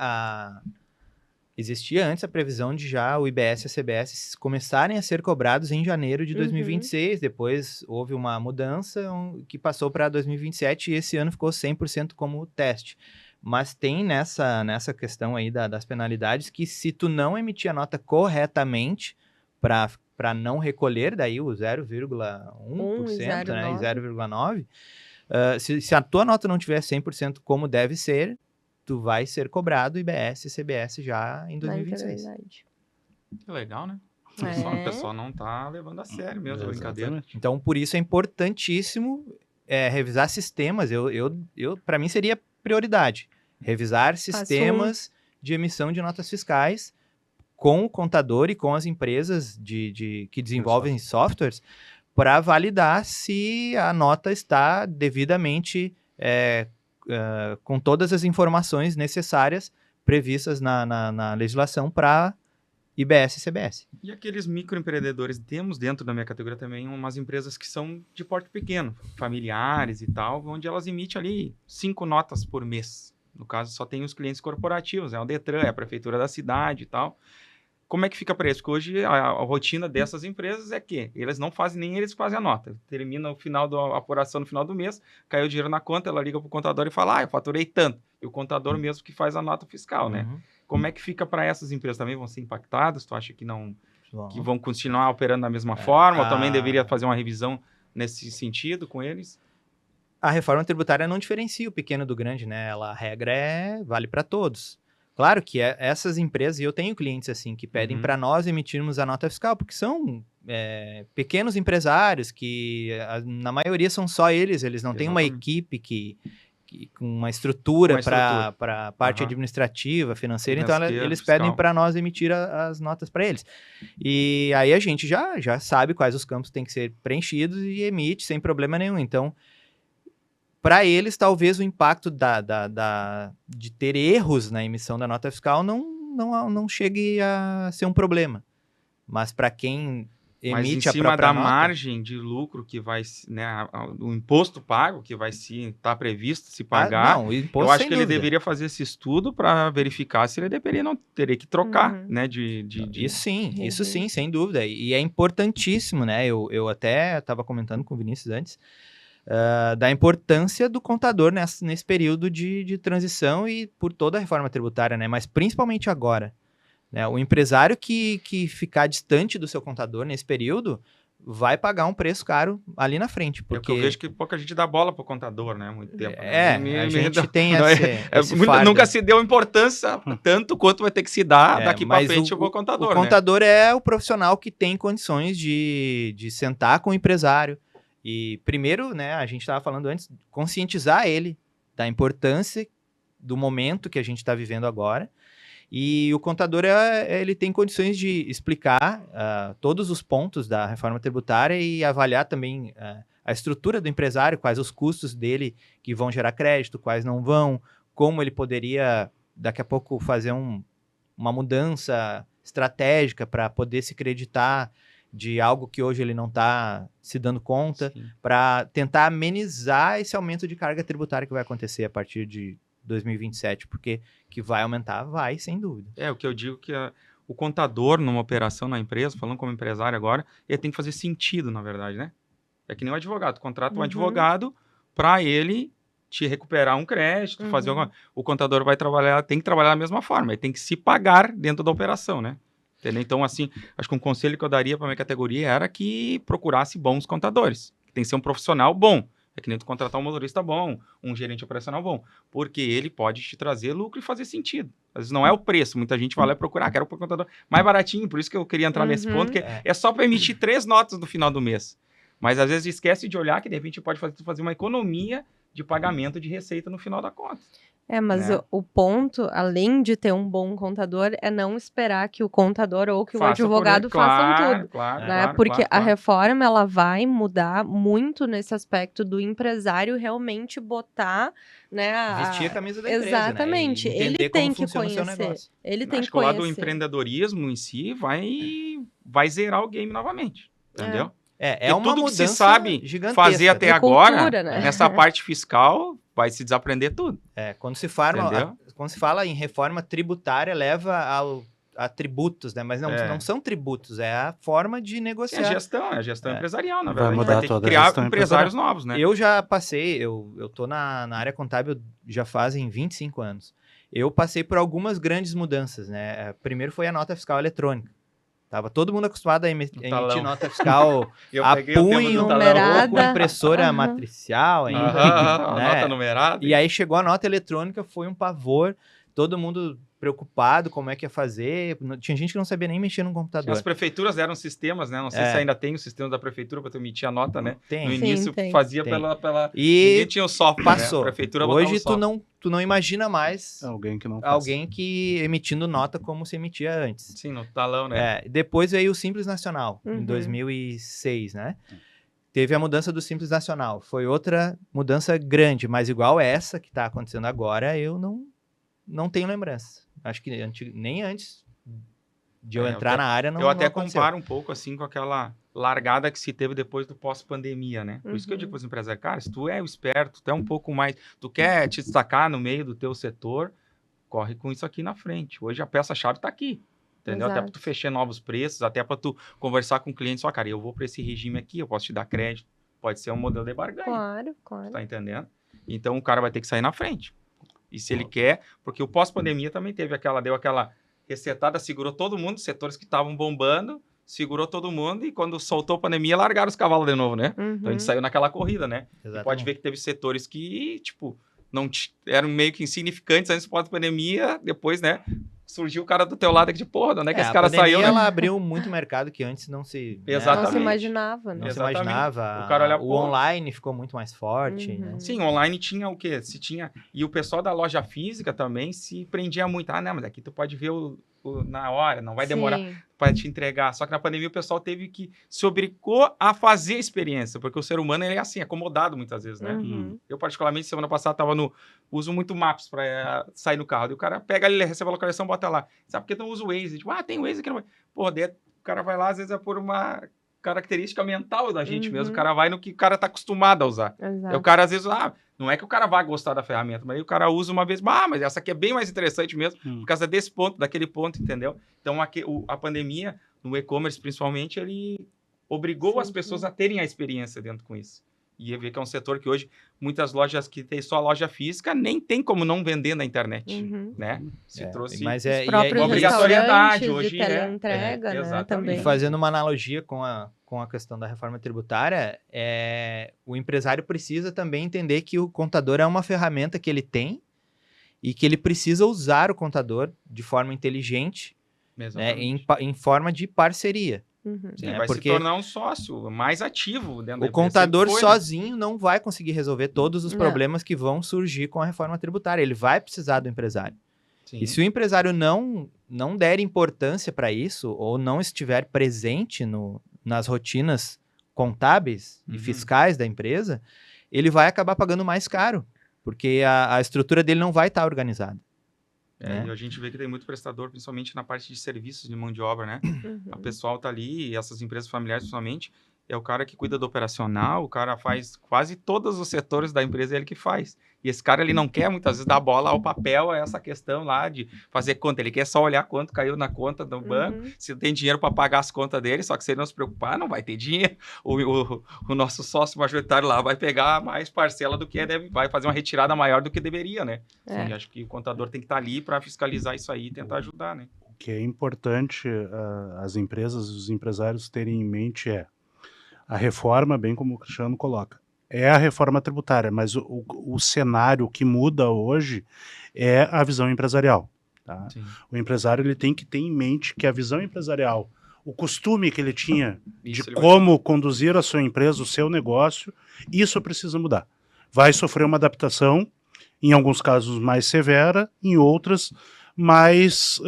existia antes a previsão de já o IBS e a CBS começarem a ser cobrados em janeiro de 2026. Depois houve uma mudança que passou para 2027 e esse ano ficou 100% como teste. Mas tem nessa questão aí das penalidades que se tu não emitir a nota corretamente para não recolher daí o 0,1%, né, e 0,9%, se a tua nota não tiver 100% como deve ser, tu vai ser cobrado IBS e CBS já em 2026. Que legal, né? É. O pessoal não tá levando a sério mesmo a brincadeira. Exatamente. Então, por isso é importantíssimo revisar sistemas. Para mim seria prioridade. Revisar sistemas de emissão de notas fiscais com o contador e com as empresas que desenvolvem softwares para validar se a nota está devidamente com todas as informações necessárias previstas na legislação para IBS e CBS. E aqueles microempreendedores, temos dentro da minha categoria também umas empresas que são de porte pequeno, familiares e tal, onde elas emitem ali 5 notas por mês. No caso, só tem os clientes corporativos, é o Detran, é a prefeitura da cidade e tal. Como é que fica para isso? Porque hoje a rotina dessas empresas é que eles não fazem, nem eles fazem a nota. Termina o final da apuração no final do mês, caiu o dinheiro na conta, ela liga para o contador e fala, eu faturei tanto. E o contador mesmo que faz a nota fiscal, né? Como é que fica para essas empresas? Também vão ser impactadas? Tu acha que não que vão continuar operando da mesma forma? Ou também deveria fazer uma revisão nesse sentido com eles? A reforma tributária não diferencia o pequeno do grande, né? A regra vale para todos. Claro que essas empresas, e eu tenho clientes assim, que pedem para nós emitirmos a nota fiscal, porque são pequenos empresários que, na maioria, são só eles não têm uma equipe com uma estrutura para a parte administrativa, financeira, então eles pedem para nós emitir as notas para eles. E aí a gente já sabe quais os campos têm que ser preenchidos e emite sem problema nenhum. Então, para eles, talvez o impacto de ter erros na emissão da nota fiscal não chegue a ser um problema. Mas para quem Mas em emite a cima própria da nota. margem de lucro que vai, né, o imposto pago que vai estar previsto se pagar, Não, o imposto eu acho sem que ele dúvida. deveria fazer esse estudo para verificar se ele deveria não teria que trocar, Uhum. né, Isso sim, Regime. sem dúvida. E é importantíssimo, né? Eu até estava comentando com o Vinícius antes, da importância do contador nesse período de transição e por toda a reforma tributária, né? Mas principalmente agora, né? O empresário que ficar distante do seu contador nesse período vai pagar um preço caro ali na frente, Porque porque eu vejo que pouca gente dá bola pro contador, né? Há muito tempo. a gente tem não, esse fardo. nunca se deu importância tanto quanto vai ter que se dar daqui para mas frente o contador, o né? contador é o profissional que tem condições de sentar com o empresário e, primeiro, né, a gente estava falando antes, conscientizar ele da importância do momento que a gente está vivendo agora. E o contador, ele tem condições de explicar todos os pontos da reforma tributária e avaliar também a estrutura do empresário, quais os custos dele que vão gerar crédito, quais não vão, como ele poderia, daqui a pouco, fazer uma mudança estratégica para poder se creditar de algo que hoje ele não está se dando conta, para tentar amenizar esse aumento de carga tributária que vai acontecer a partir de 2027, porque que vai aumentar, vai, sem dúvida. O que eu digo que o contador numa operação na empresa, falando como empresário agora, ele tem que fazer sentido, na verdade, né? É que nem o advogado, contrata um advogado para ele te recuperar um crédito, fazer alguma... O contador tem que trabalhar da mesma forma, ele tem que se pagar dentro da operação, né? Entendeu? Então, assim, acho que um conselho que eu daria para minha categoria era que procurasse bons contadores. Tem que ser um profissional bom. É que nem tu contratar um motorista bom, um gerente operacional bom, porque ele pode te trazer lucro e fazer sentido. Às vezes não é o preço, muita gente vai lá procurar, quero um contador mais baratinho, por isso que eu queria entrar nesse ponto, que é só para emitir 3 notas no final do mês. Mas às vezes esquece de olhar que de repente pode fazer uma economia de pagamento de receita no final da conta. Mas o ponto, além de ter um bom contador, é não esperar que o contador ou que o advogado façam tudo. Claro, porque a reforma, ela vai mudar muito nesse aspecto do empresário realmente botar, né? Vestir a camisa da empresa, exatamente. né? Ele tem que conhecer. Ele tem que conhecer. O lado do conhecer. empreendedorismo em si vai zerar o game novamente, entendeu? É uma tudo mudança que se sabe gigantesca. fazer até agora, cultura, né? nessa parte fiscal, vai se desaprender tudo. Quando se fala em reforma tributária, leva a tributos, né? Mas não são tributos, é a forma de negociar. É a gestão empresarial, na verdade. Vai mudar ter toda que criar a gestão empresários novos, né? Eu já passei, eu tô na área contábil já fazem 25 anos. Eu passei por algumas grandes mudanças, né? Primeiro foi a nota fiscal eletrônica. Tava todo mundo acostumado a emitir nota fiscal a punho, ou com impressora matricial ainda. Né? Nota numerada. E aí chegou a nota eletrônica, foi um pavor, todo mundo preocupado como é que ia fazer. Tinha gente que não sabia nem mexer no computador. As prefeituras deram sistemas, né? Não sei se ainda tem o sistema da prefeitura para tu emitir a nota, né? Tem. No início fazia pela... E ninguém tinha o software, passou. Né? A prefeitura hoje tu não imagina mais alguém que emitindo nota como se emitia antes. Sim, no talão, né? Depois veio o Simples Nacional, em 2006, né? Teve a mudança do Simples Nacional. Foi outra mudança grande, mas igual essa que está acontecendo agora, eu não tenho lembrança. Acho que nem antes de eu entrar na área não Eu até aconteceu. comparo um pouco assim com aquela largada que se teve depois do pós-pandemia, né? Por isso que eu digo para os empresários, cara, se tu é o esperto, tu é um pouco mais... Tu quer te destacar no meio do teu setor, corre com isso aqui na frente. Hoje a peça-chave está aqui, entendeu? Até para tu fechar novos preços, até para tu conversar com o cliente, só, cara, eu vou para esse regime aqui, eu posso te dar crédito, pode ser um modelo de barganha. Claro. Tu tá entendendo? Então o cara vai ter que sair na frente. E se ele quer, porque o pós-pandemia também deu aquela resetada, segurou todo mundo, setores que estavam bombando, segurou todo mundo e quando soltou a pandemia, largaram os cavalos de novo, né? Então a gente saiu naquela corrida, né? E pode ver que teve setores que, tipo, não eram meio que insignificantes antes do pós-pandemia, depois, né? Surgiu o cara do teu lado aqui de porra, onde é que esse cara saiu? Né? Ela abriu muito mercado que antes não se... Exatamente. Não se imaginava, né? Não se imaginava. O cara olha, o online ficou muito mais forte. Né? Sim, online tinha o quê? E o pessoal da loja física também se prendia muito. Ah, não, mas aqui tu pode ver na hora, não vai demorar para te entregar. Só que na pandemia o pessoal teve que se obrigou a fazer a experiência, porque o ser humano ele é assim, acomodado muitas vezes, né? Eu, particularmente, semana passada, uso muito Maps para sair no carro. E o cara pega ali, recebe a localização, bota lá. Sabe por que tu não usa o Waze? Tipo, tem o Waze aqui. Pô, daí o cara vai lá, às vezes é por uma característica mental da gente mesmo. Uhum. O cara vai no que o cara tá acostumado a usar. Exato. O cara, às vezes, não é que o cara vai gostar da ferramenta, mas aí o cara usa uma vez, mas essa aqui é bem mais interessante mesmo, por causa desse ponto, daquele ponto, entendeu? Então, a pandemia, no e-commerce principalmente, ele obrigou as pessoas a terem a experiência dentro com isso. E eu vi que é um setor que hoje, muitas lojas que tem só loja física, nem tem como não vender na internet, né? Se trouxe Mas Os próprios uma obrigatoriedade restaurantes hoje. de teleentrega, né, exatamente. também. E fazendo uma analogia com a questão da reforma tributária, o empresário precisa também entender que o contador é uma ferramenta que ele tem e que ele precisa usar o contador de forma inteligente, né, em forma de parceria. Sim, né, vai porque se tornar um sócio mais ativo dentro da o empresa. contador Sempre foi, sozinho não vai conseguir resolver todos os Não. problemas que vão surgir com a reforma tributária. Ele vai precisar do empresário. Sim. E se o empresário não der importância para isso, ou não estiver presente nas rotinas contábeis e fiscais da empresa, ele vai acabar pagando mais caro, porque a estrutura dele não vai estar organizada. E a gente vê que tem muito prestador, principalmente na parte de serviços de mão de obra, né? O pessoal tá ali, e essas empresas familiares, principalmente, é o cara que cuida do operacional, o cara faz quase todos os setores da empresa, é ele que faz. E esse cara, ele não quer, muitas vezes, dar bola ao papel, a essa questão lá de fazer conta. Ele quer só olhar quanto caiu na conta do banco, se tem dinheiro para pagar as contas dele, só que se ele não se preocupar, não vai ter dinheiro. O nosso sócio majoritário lá vai pegar mais parcela do que vai fazer uma retirada maior do que deveria, né? E acho que o contador tem que estar ali para fiscalizar isso aí e tentar ajudar, né? O que é importante as empresas, os empresários terem em mente a reforma, bem como o Cristiano coloca, é a reforma tributária, mas o cenário que muda hoje é a visão empresarial. Tá? O empresário ele tem que ter em mente que a visão empresarial, o costume que ele tinha de como conduzir a sua empresa, o seu negócio, isso precisa mudar. Vai sofrer uma adaptação, em alguns casos mais severa, em outras mais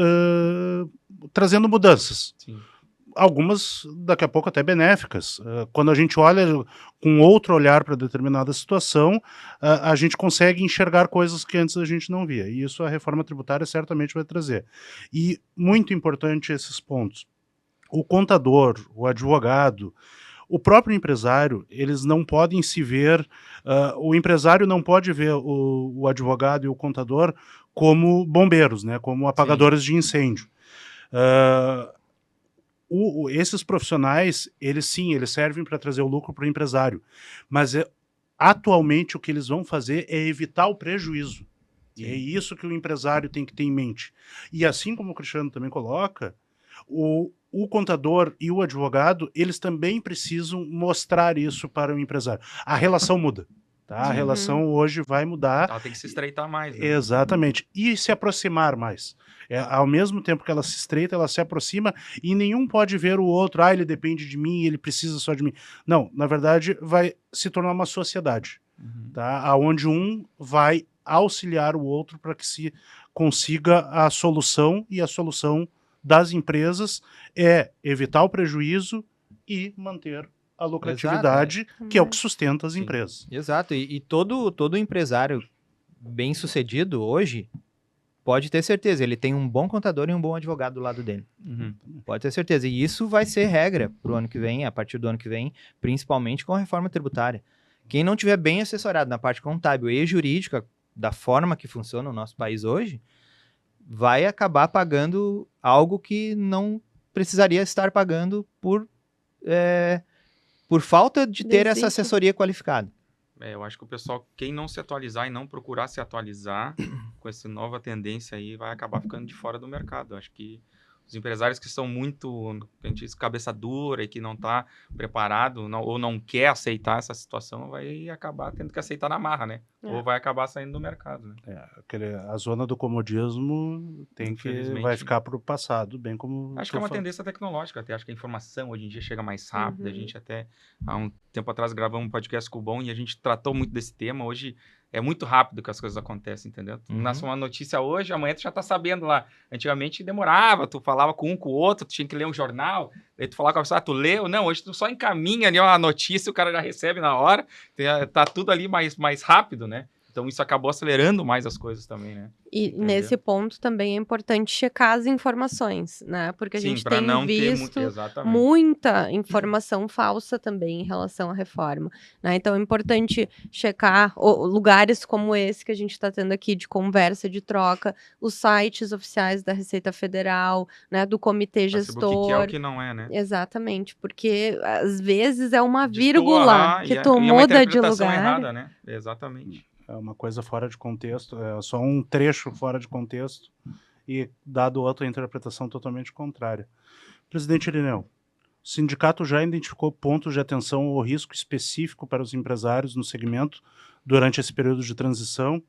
trazendo mudanças. Sim. Algumas, daqui a pouco, até benéficas. Quando a gente olha com outro olhar para determinada situação, a gente consegue enxergar coisas que antes a gente não via. E isso a reforma tributária certamente vai trazer. E muito importante esses pontos. O contador, o advogado, o próprio empresário, eles não podem se ver... o empresário não pode ver o advogado e o contador como bombeiros, né, como apagadores de incêndio. Esses profissionais, eles servem para trazer o lucro para o empresário, mas atualmente o que eles vão fazer é evitar o prejuízo. Sim. E é isso que o empresário tem que ter em mente. E assim como o Cristiano também coloca, o contador e o advogado, eles também precisam mostrar isso para o empresário. A relação muda. Tá? A relação hoje vai mudar. Ela tem que se estreitar mais. Né? Exatamente. E se aproximar mais. Ao mesmo tempo que ela se estreita, ela se aproxima e nenhum pode ver o outro. Ele depende de mim, ele precisa só de mim. Não, na verdade, vai se tornar uma sociedade. Tá? Onde um vai auxiliar o outro para que se consiga a solução, e a solução das empresas é evitar o prejuízo e manter a lucratividade, que é o que sustenta as empresas. Exato, e todo empresário bem-sucedido hoje pode ter certeza, ele tem um bom contador e um bom advogado do lado dele. Pode ter certeza, e isso vai ser regra para o ano que vem, a partir do ano que vem, principalmente com a reforma tributária. Quem não tiver bem assessorado na parte contábil e jurídica, da forma que funciona o nosso país hoje, vai acabar pagando algo que não precisaria estar pagando por falta de ter essa assessoria qualificada. Eu acho que o pessoal, quem não se atualizar e não procurar se atualizar com essa nova tendência aí, vai acabar ficando de fora do mercado. Eu acho que os empresários que são muito, a gente diz, cabeça dura e que não está preparado ou não quer aceitar essa situação, vai acabar tendo que aceitar na marra, né? Ou vai acabar saindo do mercado, né? A zona do comodismo vai ficar para o passado, bem como... Acho que é uma tendência tecnológica até. Acho que a informação hoje em dia chega mais rápido. A gente até, há um tempo atrás, gravamos um podcast com o Bom e a gente tratou muito desse tema. Hoje é muito rápido que as coisas acontecem, entendeu? Tu nasce uma notícia hoje, amanhã tu já tá sabendo lá. Antigamente demorava, tu falava com um, com o outro, tu tinha que ler um jornal, aí tu falava com a pessoa, tu leu? Não, hoje tu só encaminha ali uma notícia, o cara já recebe na hora, tá tudo ali mais rápido, né? Então, isso acabou acelerando mais as coisas também, né? E Entendeu? nesse ponto também é importante checar as informações, né? Porque a Sim, gente para tem não ter visto exatamente. muita informação falsa também em relação à reforma, né? Então é importante checar lugares como esse que a gente está tendo aqui de conversa, de troca, os sites oficiais da Receita Federal, né? Do comitê Pra saber o que é o gestor. que não é, né? Exatamente, porque às vezes é uma Destoa, vírgula que e tu é uma muda de interpretação lugar. errada, né? Exatamente. É uma coisa fora de contexto, é só um trecho fora de contexto e dado outra interpretação totalmente contrária. Presidente Irineu, o sindicato já identificou pontos de atenção ou risco específico para os empresários no segmento durante esse período de transição?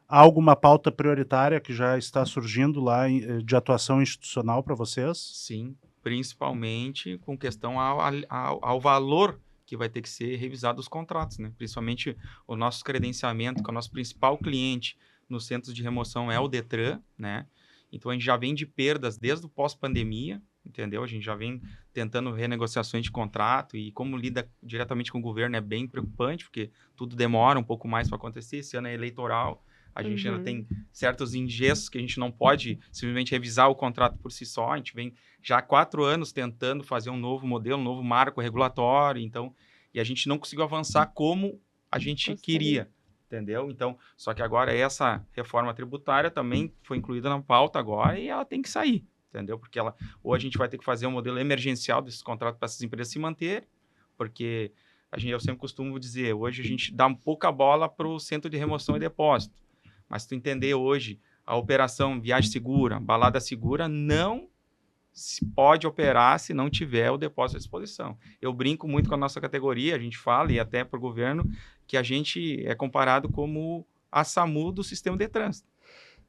Há alguma pauta prioritária que já está surgindo lá de atuação institucional para vocês? Sim, principalmente com questão ao valor que vai ter que ser revisado os contratos, né? Principalmente o nosso credenciamento, que é o nosso principal cliente nos centros de remoção é o Detran, né? Então a gente já vem de perdas desde o pós-pandemia, entendeu? A gente já vem tentando renegociações de contrato e como lida diretamente com o governo é bem preocupante, porque tudo demora um pouco mais para acontecer. Esse ano é eleitoral, a gente ainda tem certos engessos que a gente não pode simplesmente revisar o contrato por si só. A gente vem já há 4 anos tentando fazer um novo modelo, um novo marco regulatório, então, e a gente não conseguiu avançar como a gente queria, entendeu? Então, só que agora essa reforma tributária também foi incluída na pauta agora e ela tem que sair, entendeu? Porque ou a gente vai ter que fazer um modelo emergencial desses contratos para essas empresas se manterem, porque eu sempre costumo dizer, hoje a gente dá pouca bola para o centro de remoção e depósito. Mas se tu entender hoje, a operação viagem segura, balada segura, não se pode operar se não tiver o depósito à disposição. Eu brinco muito com a nossa categoria, a gente fala, e até para o governo, que a gente é comparado como a SAMU do sistema de trânsito.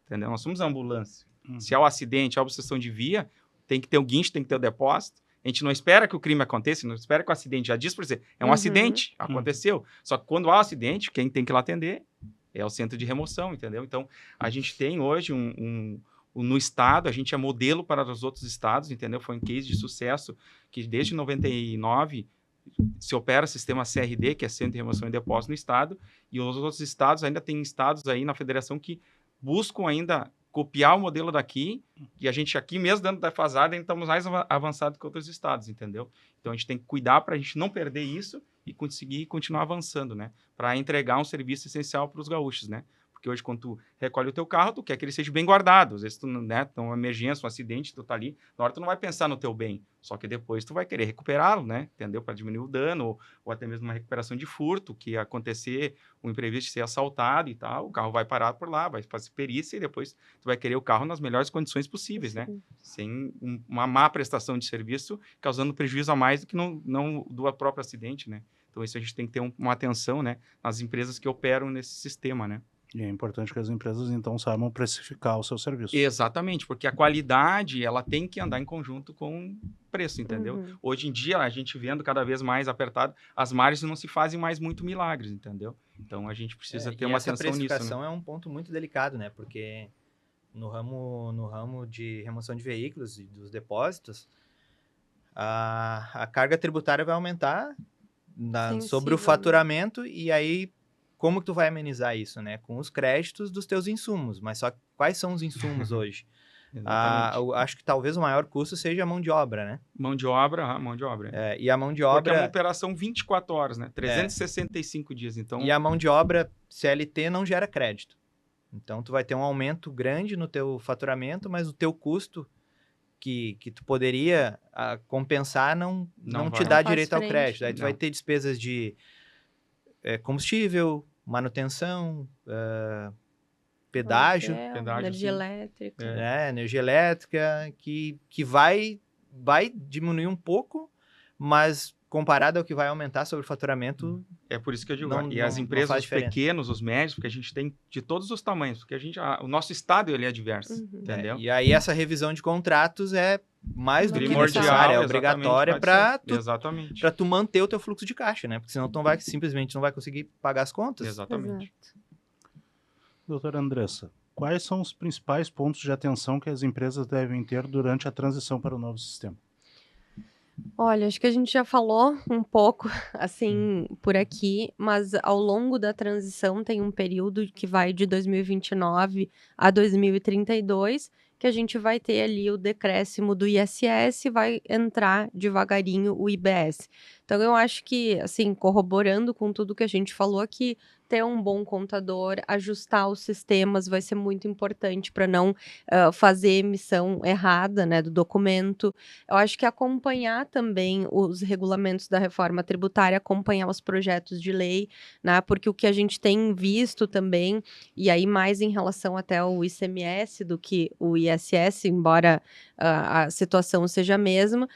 Entendeu? Nós somos a ambulância. Se há um acidente, há obstrução de via, tem que ter o guincho, tem que ter o depósito. A gente não espera que o crime aconteça, não espera que o acidente já diz, por exemplo, é um acidente, aconteceu. Só que quando há um acidente, quem tem que ir lá atender é o centro de remoção, entendeu? Então, a gente tem hoje no estado, a gente é modelo para os outros estados, entendeu? Foi um case de sucesso que desde 99 se opera sistema CRD, que é Centro de Remoção e Depósito no estado, e os outros estados, ainda tem estados aí na federação que buscam ainda copiar o modelo daqui, e a gente aqui mesmo dentro da defasada ainda estamos mais avançados que outros estados, entendeu? Então a gente tem que cuidar para a gente não perder isso e conseguir continuar avançando, né? Para entregar um serviço essencial para os gaúchos, né? Porque hoje, quando tu recolhe o teu carro, tu quer que ele seja bem guardado. Às vezes, tu, né, tem uma emergência, um acidente, tu tá ali, na hora tu não vai pensar no teu bem. Só que depois tu vai querer recuperá-lo, né? Entendeu? Para diminuir o dano, ou até mesmo uma recuperação de furto, que acontecer, um imprevisto de ser assaltado e tal, o carro vai parar por lá, vai fazer perícia e depois tu vai querer o carro nas melhores condições possíveis, né? Sem uma má prestação de serviço, causando prejuízo a mais do que não do próprio acidente, né? Então, isso a gente tem que ter uma atenção, né? Nas empresas que operam nesse sistema, né? E é importante que as empresas, então, saibam precificar o seu serviço. Exatamente, porque a qualidade, ela tem que andar em conjunto com o preço, entendeu? Hoje em dia, a gente vendo cada vez mais apertado, as margens não se fazem mais muito milagres, entendeu? Então, a gente precisa ter uma atenção nisso, né? Essa precificação é um ponto muito delicado, né? Porque no ramo de remoção de veículos e dos depósitos, a carga tributária vai aumentar sobre o faturamento e aí como que tu vai amenizar isso, né? Com os créditos dos teus insumos. Mas só quais são os insumos hoje? Eu acho que talvez o maior custo seja a mão de obra, né? Mão de obra. E a mão de obra... Porque é uma operação 24 horas, né? 365 dias, então... E a mão de obra CLT não gera crédito. Então, tu vai ter um aumento grande no teu faturamento, mas o teu custo que tu poderia compensar não te dá direito ao crédito. Aí tu vai ter despesas de combustível, manutenção, pedágio, energia elétrica. Energia elétrica, que vai diminuir um pouco, mas comparado ao que vai aumentar sobre o faturamento... É por isso que eu digo, as empresas, os pequenos, os médios, porque a gente tem de todos os tamanhos, porque o nosso estado ele é diverso, entendeu? E aí essa revisão de contratos é mais do que primordial, necessária, é obrigatória para tu manter o teu fluxo de caixa, né? Porque senão tu simplesmente não vai conseguir pagar as contas. Exatamente. Doutora Andressa, quais são os principais pontos de atenção que as empresas devem ter durante a transição para o novo sistema? Olha, acho que a gente já falou um pouco, assim, por aqui, mas ao longo da transição tem um período que vai de 2029 a 2032, que a gente vai ter ali o decréscimo do ISS e vai entrar devagarinho o IBS. Então, eu acho que, assim, corroborando com tudo que a gente falou aqui, ter um bom contador, ajustar os sistemas vai ser muito importante para não fazer emissão errada, né, do documento. Eu acho que acompanhar também os regulamentos da reforma tributária, acompanhar os projetos de lei, né? Porque o que a gente tem visto também, e aí mais em relação até ao ICMS do que o ISS, embora a situação seja a mesma,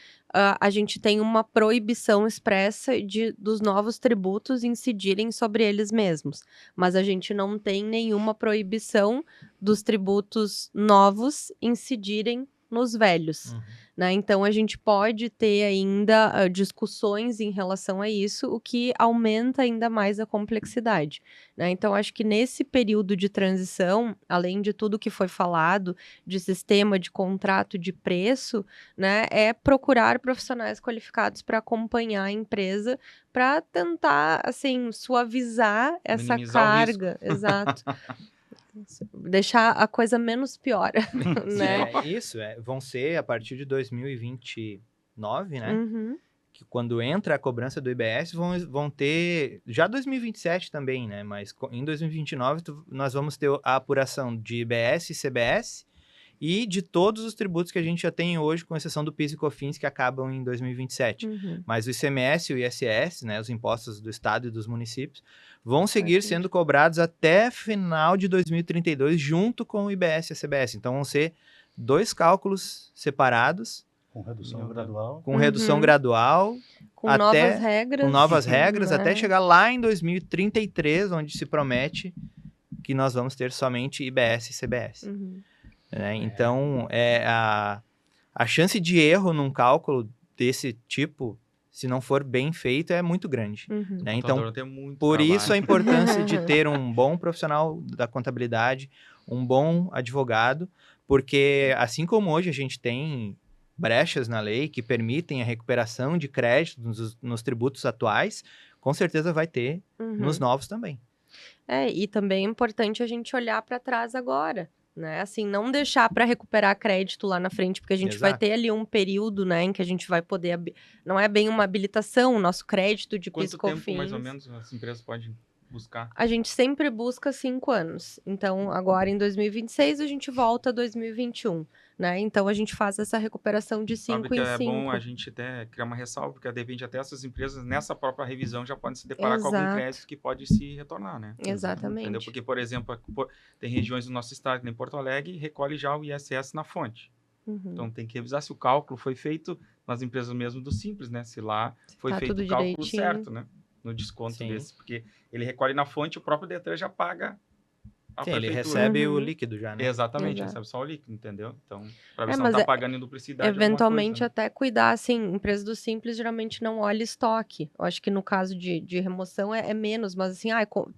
a gente tem uma proibição expressa dos novos tributos incidirem sobre eles mesmos. Mas a gente não tem nenhuma proibição dos tributos novos incidirem nos velhos. Né? Então, a gente pode ter ainda discussões em relação a isso, o que aumenta ainda mais a complexidade. Né? Então, acho que nesse período de transição, além de tudo que foi falado, de sistema de contrato de preço, né, é procurar profissionais qualificados para acompanhar a empresa, para tentar, assim, suavizar essa Minimizar o risco. carga. Exato. Deixar a coisa menos pior, né? Isso, vão ser a partir de 2029, né? Uhum. Que quando entra a cobrança do IBS, vão ter, já 2027 também, né? Mas em 2029 nós vamos ter a apuração de IBS e CBS e de todos os tributos que a gente já tem hoje, com exceção do PIS e COFINS, que acabam em 2027. Uhum. Mas o ICMS e o ISS, né, os impostos do Estado e dos municípios, vão seguir sendo cobrados até final de 2032, junto com o IBS e a CBS. Então, vão ser 2 cálculos separados, Com redução gradual. com redução gradual, com novas regras. com novas regras, né? até chegar lá em 2033, onde se promete que nós vamos ter somente IBS e CBS. Uhum. Né? Então, a chance de erro num cálculo desse tipo, se não for bem feito, é muito grande. Uhum. Né? Então, por isso a importância de ter um bom profissional da contabilidade, um bom advogado, porque assim como hoje a gente tem brechas na lei que permitem a recuperação de créditos nos tributos atuais, com certeza vai ter nos novos também. E também é importante a gente olhar para trás agora. Né? Assim, não deixar para recuperar crédito lá na frente, porque a gente vai ter ali um período, né, em que a gente vai poder, não é bem uma habilitação, o nosso crédito de PIS e COFINS. Quanto tempo, mais ou menos, as empresas podem buscar? A gente sempre busca 5 anos. Então, agora em 2026, a gente volta a 2021. Né? Então, a gente faz essa recuperação de 5 em 5. É bom a gente até criar uma ressalva, porque de repente até essas empresas, nessa própria revisão, já podem se deparar com algum crédito que pode se retornar, né? Exatamente. Entendeu? Porque, por exemplo, tem regiões do nosso estado, nem Porto Alegre, recolhe já o ISS na fonte. Então, tem que revisar se o cálculo foi feito nas empresas mesmo do Simples, né? Se lá foi feito o cálculo direitinho. Certo, né? No desconto desse, porque ele recolhe na fonte, o próprio Detran já paga a prefeitura. Ele recebe o líquido já, né? Exatamente, recebe só o líquido, entendeu? Então, para ver se não está pagando em duplicidade. Eventualmente, coisa, até cuidar, assim, empresa do Simples geralmente não olha estoque. Eu acho que no caso de remoção é menos, mas assim,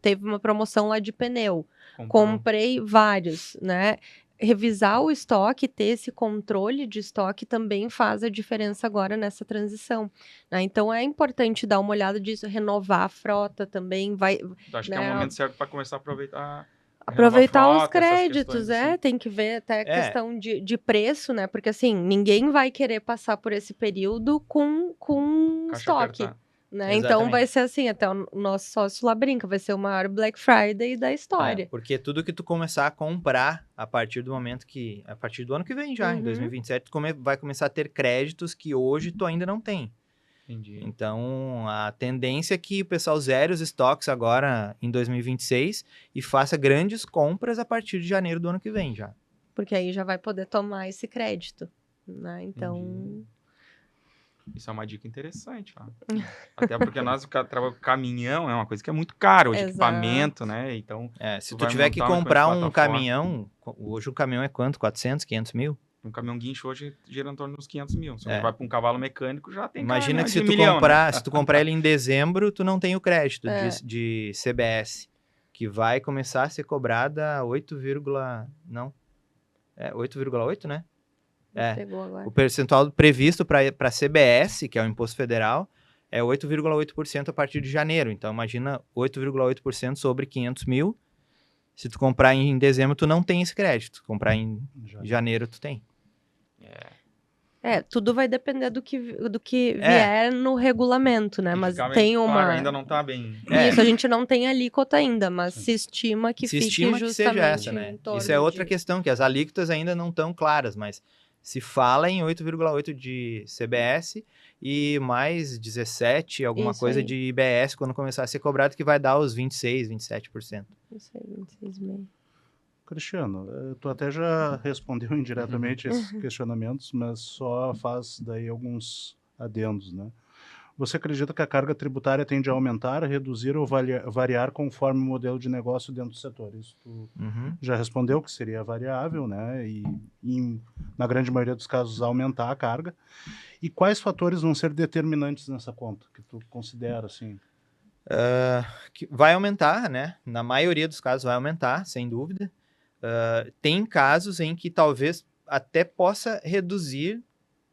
teve uma promoção lá de pneu. Comprei vários, né? Revisar o estoque, ter esse controle de estoque também faz a diferença agora nessa transição. Né? Então, é importante dar uma olhada disso, renovar a frota também. Acho que é o momento certo para começar a aproveitar os créditos, tem que ver até a questão de preço, né? Porque, assim, ninguém vai querer passar por esse período com estoque. Né? Então, vai ser assim, até o nosso sócio lá brinca, vai ser o maior Black Friday da história. Porque tudo que tu começar a comprar a partir do ano que vem já, em 2027, tu vai começar a ter créditos que hoje tu ainda não tem. Entendi. Então, a tendência é que o pessoal zere os estoques agora em 2026 e faça grandes compras a partir de janeiro do ano que vem já. Porque aí já vai poder tomar esse crédito, né? Então... Entendi. Isso é uma dica interessante, ó. Até porque nós trabalhamos com caminhão, é uma coisa que é muito caro, de equipamento, né? Então, se tu tiver que comprar um caminhão, hoje o caminhão é quanto? 400, 500 mil? Um caminhão guincho hoje gira em torno dos 500 mil. Se você vai para um cavalo mecânico, já tem. Imagina que se tu comprar ele em dezembro, tu não tem o crédito de CBS, que vai começar a ser cobrada 8,8, né? Pegou agora. O percentual previsto para a CBS, que é o Imposto Federal, é 8,8% a partir de janeiro. Então, imagina 8,8% sobre 500 mil. Se tu comprar em dezembro, tu não tem esse crédito. Se comprar em janeiro, tu tem. Tudo vai depender do que vier no regulamento, né? Mas tem uma... Claro, ainda não está bem... Isso, a gente não tem alíquota ainda, mas se estima que fique estima que seja justamente essa, né? em torno Isso é outra de... questão, que as alíquotas ainda não estão claras, mas se fala em 8,8% de CBS e mais 17%, alguma Isso coisa aí. de IBS quando começar a ser cobrado, que vai dar os 26%, 27%. Isso aí, 26,5%. Cristiano, tu até já respondeu indiretamente esses questionamentos, mas só faz daí alguns adendos, né? Você acredita que a carga tributária tende a aumentar, reduzir ou variar conforme o modelo de negócio dentro do setor? Isso tu já respondeu que seria variável, né? E na grande maioria dos casos aumentar a carga. E quais fatores vão ser determinantes nessa conta que tu considera assim? Que vai aumentar, né? Na maioria dos casos vai aumentar, sem dúvida. Tem casos em que talvez até possa reduzir,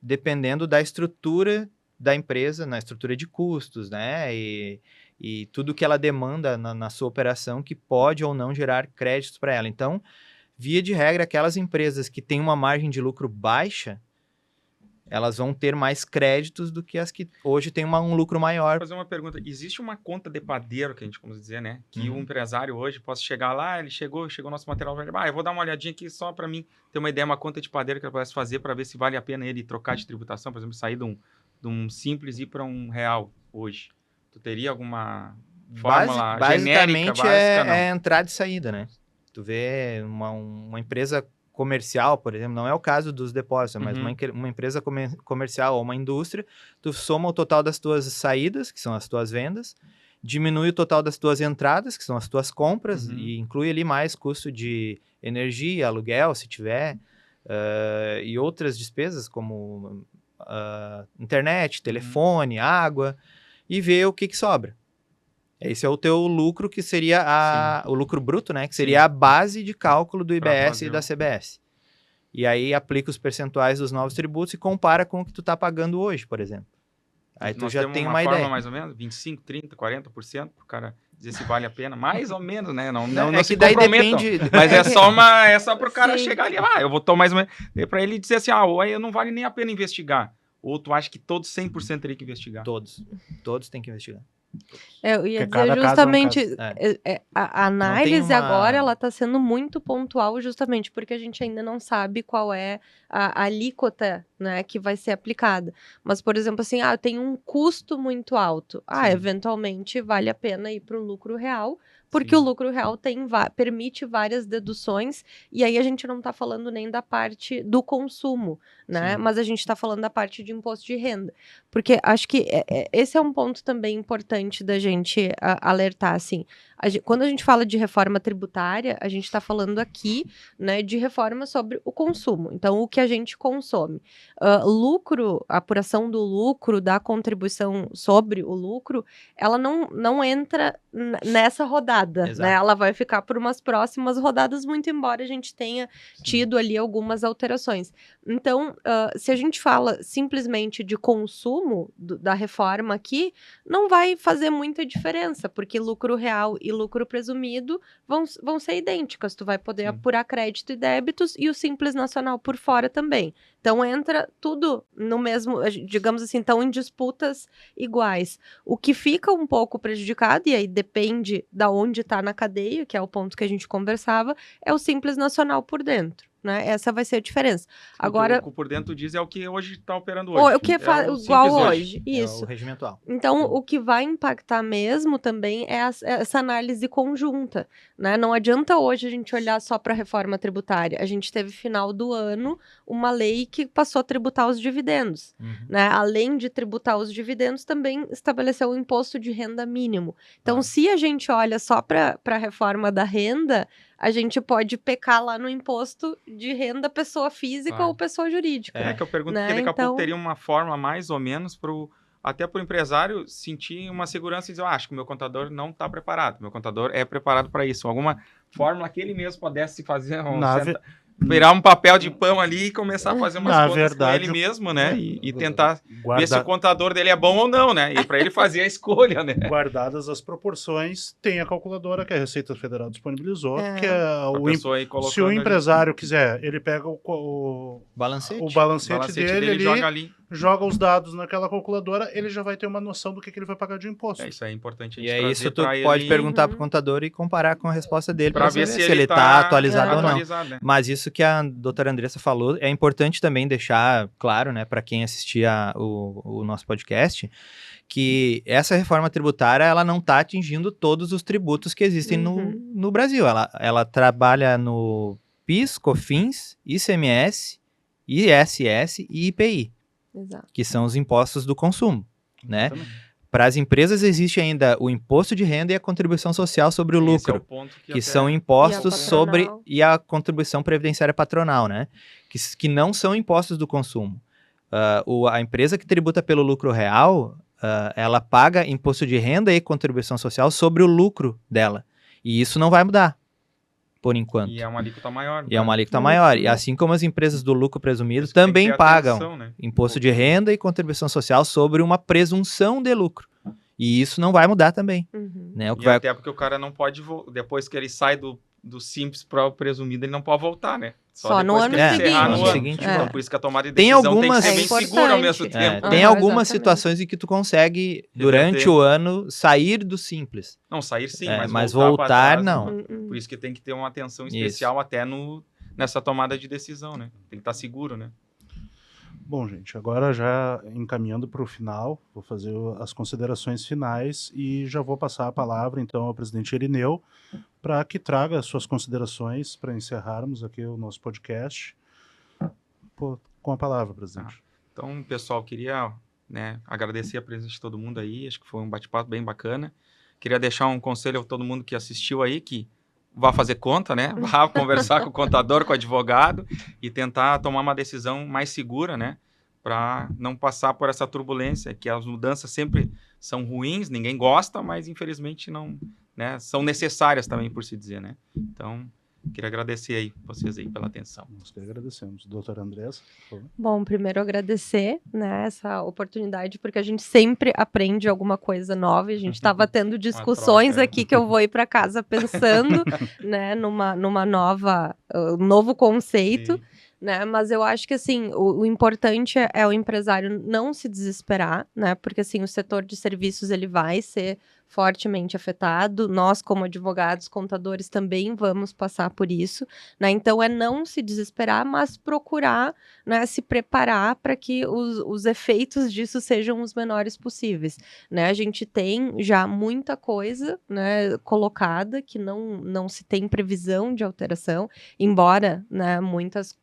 dependendo da estrutura da empresa, na estrutura de custos, né? E tudo que ela demanda na sua operação, que pode ou não gerar créditos para ela. Então, via de regra, aquelas empresas que têm uma margem de lucro baixa, elas vão ter mais créditos do que as que hoje têm um lucro maior. Vou fazer uma pergunta. Existe uma conta de padeiro, que a gente como dizer, né? Que o empresário hoje possa chegar lá, ele chegou o nosso material, eu vou dar uma olhadinha aqui só para mim ter uma ideia, uma conta de padeiro que ele pudesse fazer para ver se vale a pena ele trocar de tributação, por exemplo, sair de um simples e ir para um real hoje. Tu teria alguma fórmula genérica, básica? É entrada e saída, né? Tu vê uma empresa comercial, por exemplo, não é o caso dos depósitos, mas uma empresa comercial ou uma indústria, tu soma o total das tuas saídas, que são as tuas vendas, diminui o total das tuas entradas, que são as tuas compras, e inclui ali mais custo de energia, aluguel, se tiver, e outras despesas como internet, telefone, água, e vê o que sobra. Esse é o teu lucro, que seria o lucro bruto, né? Que seria a base de cálculo do IBS e da CBS. E aí aplica os percentuais dos novos tributos e compara com o que tu tá pagando hoje, por exemplo. Aí tu já tem uma ideia. Forma mais ou menos? 25%, 30%, 40%? Para o cara dizer se vale a pena? Mais ou menos, né? Não se comprometam. Mas é só para o cara chegar ali, eu vou tomar mais ou menos. Para ele dizer assim, eu não vale nem a pena investigar. Ou tu acha que todos 100% teria que investigar? Todos têm que investigar. Eu ia dizer justamente, a análise uma... agora, ela está sendo muito pontual justamente porque a gente ainda não sabe qual é a alíquota, né, que vai ser aplicada. Mas, por exemplo, assim, eu tenho um custo muito alto. Eventualmente vale a pena ir para o lucro real, porque o lucro real permite várias deduções, e aí a gente não está falando nem da parte do consumo, né? Mas a gente está falando da parte de imposto de renda. Porque acho que esse é um ponto também importante da gente alertar, assim. Quando a gente fala de reforma tributária, a gente está falando aqui, né, de reforma sobre o consumo. Então, o que a gente consome. Lucro, a apuração do lucro, da contribuição sobre o lucro, ela não entra nessa rodada, né? Ela vai ficar por umas próximas rodadas, muito embora a gente tenha tido ali algumas alterações. Então, se a gente fala simplesmente de consumo da reforma aqui, não vai fazer muita diferença, porque lucro real e lucro presumido vão ser idênticas. Tu vai poder apurar crédito e débitos e o Simples Nacional por fora também. Então, entra tudo no mesmo, digamos assim, estão em disputas iguais. O que fica um pouco prejudicado, e aí depende da onde está na cadeia, que é o ponto que a gente conversava, é o Simples Nacional por dentro. Né? Essa vai ser a diferença. Agora, o por dentro diz é o que hoje está operando hoje. O que é igual hoje. Isso. É o regimental. Então, o que vai impactar mesmo também é essa análise conjunta. Né? Não adianta hoje a gente olhar só para a reforma tributária. A gente teve, final do ano, uma lei que passou a tributar os dividendos. Né? Além de tributar os dividendos, também estabeleceu o imposto de renda mínimo. Então, se a gente olha só para a reforma da renda, a gente pode pecar lá no imposto de renda pessoa física ou pessoa jurídica. Que eu pergunto, porque daqui a pouco teria uma forma mais ou menos até para o empresário sentir uma segurança e dizer, acho que o meu contador não está preparado, meu contador é preparado para isso. Alguma fórmula que ele mesmo pudesse fazer. virar um papel de pão ali e começar a fazer umas Na contas verdade, com ele mesmo, né? E tentar ver se o Guarda- contador dele é bom ou não, né? E para ele fazer a escolha, né? Guardadas as proporções, tem a calculadora que a Receita Federal disponibilizou, É. que é A o pessoa aí colocando se o ali. empresário quiser, ele pega o Balancete. o balancete, Balancete dele, ali, joga ali. joga os dados naquela calculadora, ele já vai ter uma noção do que ele vai pagar de imposto. Isso é importante a E gente é trazer isso, tu pra pode ele, perguntar Uhum. pro contador e comparar com a resposta dele pra para ver saber se se ele tá atualizado ou não. né? Mas isso que a doutora Andressa falou, é importante também deixar claro, né, para quem assistia o nosso podcast, que essa reforma tributária, ela não está atingindo todos os tributos que existem no Brasil. Ela trabalha no PIS, COFINS, ICMS, ISS e IPI, Exato. que são os impostos do consumo, né? Exatamente. Para as empresas existe ainda o imposto de renda e a contribuição social sobre o Esse é lucro, o ponto que até- são impostos E a sobre patronal. e a contribuição previdenciária patronal, né? Que não são impostos do consumo. A empresa que tributa pelo lucro real, ela paga imposto de renda e contribuição social sobre o lucro dela. E isso não vai mudar, por enquanto. E é uma alíquota maior. E é uma né? alíquota Uhum. maior. E assim como as empresas do lucro Por presumido isso que tem que também ter pagam atenção, né? imposto de renda e contribuição social sobre uma presunção de lucro. E isso não vai mudar também, Uhum. né? O que E vai até porque o cara não pode, depois que ele sai do simples para o presumido, ele não pode voltar, né? Só no depois ano que ele seguinte. encerrar no No ano. seguinte, Então, é. por isso que a tomada de Tem decisão algumas- tem que ser É bem importante. segura ao mesmo É, tempo. tem Aham, algumas exatamente. situações em que tu consegue, Reverter. durante o ano, sair do simples. Não, sair sim, É, mas, mas voltar, voltar, pra trás, não. Uhum. Por isso que tem que ter uma atenção Isso. especial até nessa tomada de decisão, né? Tem que estar seguro, né? Bom, gente, agora já encaminhando para o final, vou fazer as considerações finais e já vou passar a palavra, então, ao presidente Irineu, para que traga as suas considerações para encerrarmos aqui o nosso podcast. Com a palavra, presidente. Então, pessoal, queria, né, agradecer a presença de todo mundo aí. Acho que foi um bate-papo bem bacana. Queria deixar um conselho a todo mundo que assistiu aí, que vá fazer conta, né? Vá conversar com o contador, com o advogado e tentar tomar uma decisão mais segura, né? Para não passar por essa turbulência, que as mudanças sempre são ruins, ninguém gosta, mas infelizmente não, né? São necessárias também, por se dizer, né? Então, queria agradecer aí vocês aí pela atenção. Nós que agradecemos. Doutora Andressa, por favor. Bom, primeiro agradecer, né, essa oportunidade, porque a gente sempre aprende alguma coisa nova. E a gente estava tendo discussões troca. aqui que eu vou ir para casa pensando, né, numa nova, novo conceito. Sim. Né? Mas eu acho que assim, o importante é o empresário não se desesperar, né? Porque assim, o setor de serviços ele vai ser fortemente afetado. Nós, como advogados, contadores, também vamos passar por isso, né? Então é não se desesperar, mas procurar, né, se preparar para que os efeitos disso sejam os menores possíveis, né? A gente tem já muita coisa, né, colocada que não se tem previsão de alteração, embora, né, muitas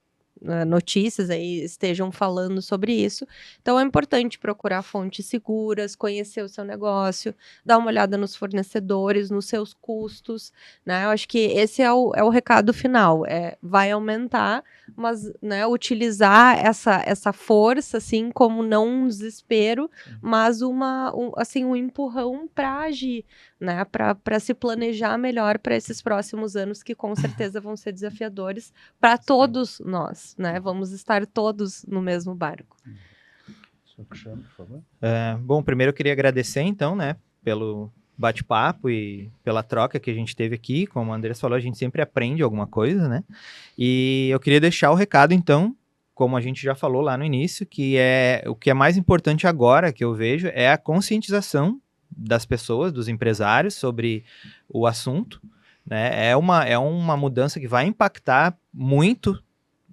notícias aí estejam falando sobre isso. Então é importante procurar fontes seguras, conhecer o seu negócio, dar uma olhada nos fornecedores, nos seus custos, né? Eu acho que esse é o recado final. Vai aumentar, mas, né, utilizar essa força assim como não um desespero, mas um empurrão para agir, né? Para se planejar melhor para esses próximos anos que com certeza vão ser desafiadores para todos nós, né? Vamos estar todos no mesmo barco. Senhor Cristiano, por favor. Bom, primeiro eu queria agradecer, então, né, pelo bate-papo e pela troca que a gente teve aqui. Como o Andrés falou, a gente sempre aprende alguma coisa, né? E eu queria deixar o recado, então, como a gente já falou lá no início, que o que é mais importante agora, que eu vejo, é a conscientização das pessoas, dos empresários, sobre o assunto, né? É uma mudança que vai impactar muito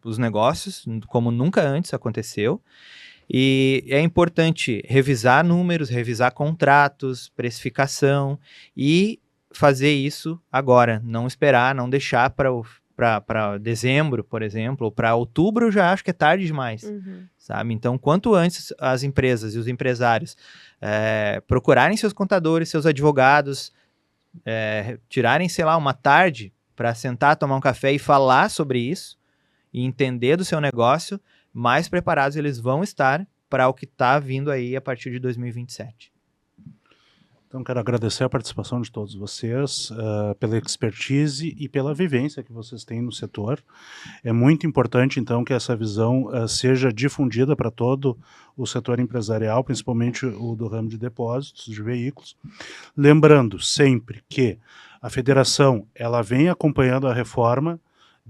os negócios, como nunca antes aconteceu. E é importante revisar números, revisar contratos, precificação e fazer isso agora, não esperar, não deixar para dezembro, por exemplo, ou para outubro, eu já acho que é tarde demais, sabe? Então, quanto antes as empresas e os empresários procurarem seus contadores, seus advogados, tirarem, sei lá, uma tarde para sentar, tomar um café e falar sobre isso, e entender do seu negócio, mais preparados eles vão estar para o que está vindo aí a partir de 2027. Então, quero agradecer a participação de todos vocês, pela expertise e pela vivência que vocês têm no setor. É muito importante, então, que essa visão seja difundida para todo o setor empresarial, principalmente o do ramo de depósitos de veículos. Lembrando sempre que a federação ela vem acompanhando a reforma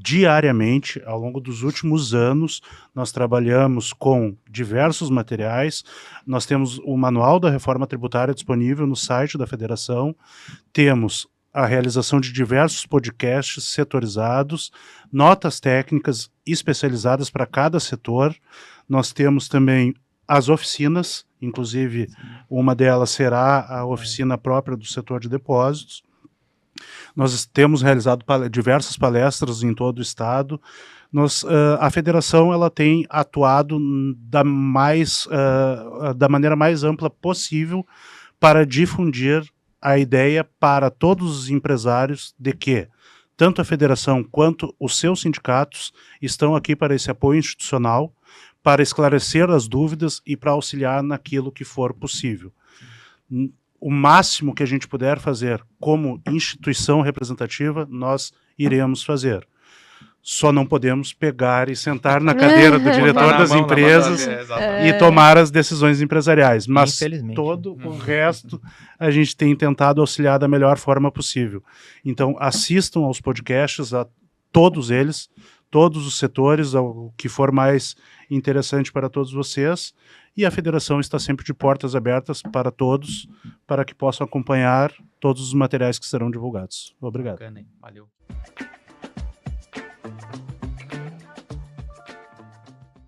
diariamente. Ao longo dos últimos anos, nós trabalhamos com diversos materiais. Nós temos o Manual da Reforma Tributária disponível no site da federação, temos a realização de diversos podcasts setorizados, notas técnicas especializadas para cada setor. Nós temos também as oficinas, inclusive uma delas será a oficina própria do setor de depósitos. Nós temos realizado diversas palestras em todo o estado. A federação ela tem atuado da maneira mais ampla possível para difundir a ideia para todos os empresários de que tanto a federação quanto os seus sindicatos estão aqui para esse apoio institucional, para esclarecer as dúvidas e para auxiliar naquilo que for possível. O máximo que a gente puder fazer como instituição representativa, nós iremos fazer. Só não podemos pegar e sentar na cadeira do diretor das empresas e tomar as decisões empresariais. Mas todo o resto a gente tem tentado auxiliar da melhor forma possível. Então, assistam aos podcasts, a todos eles, todos os setores, ao que for mais interessante para todos vocês. E a federação está sempre de portas abertas para todos, para que possam acompanhar todos os materiais que serão divulgados. Obrigado. Bacana, hein? Valeu.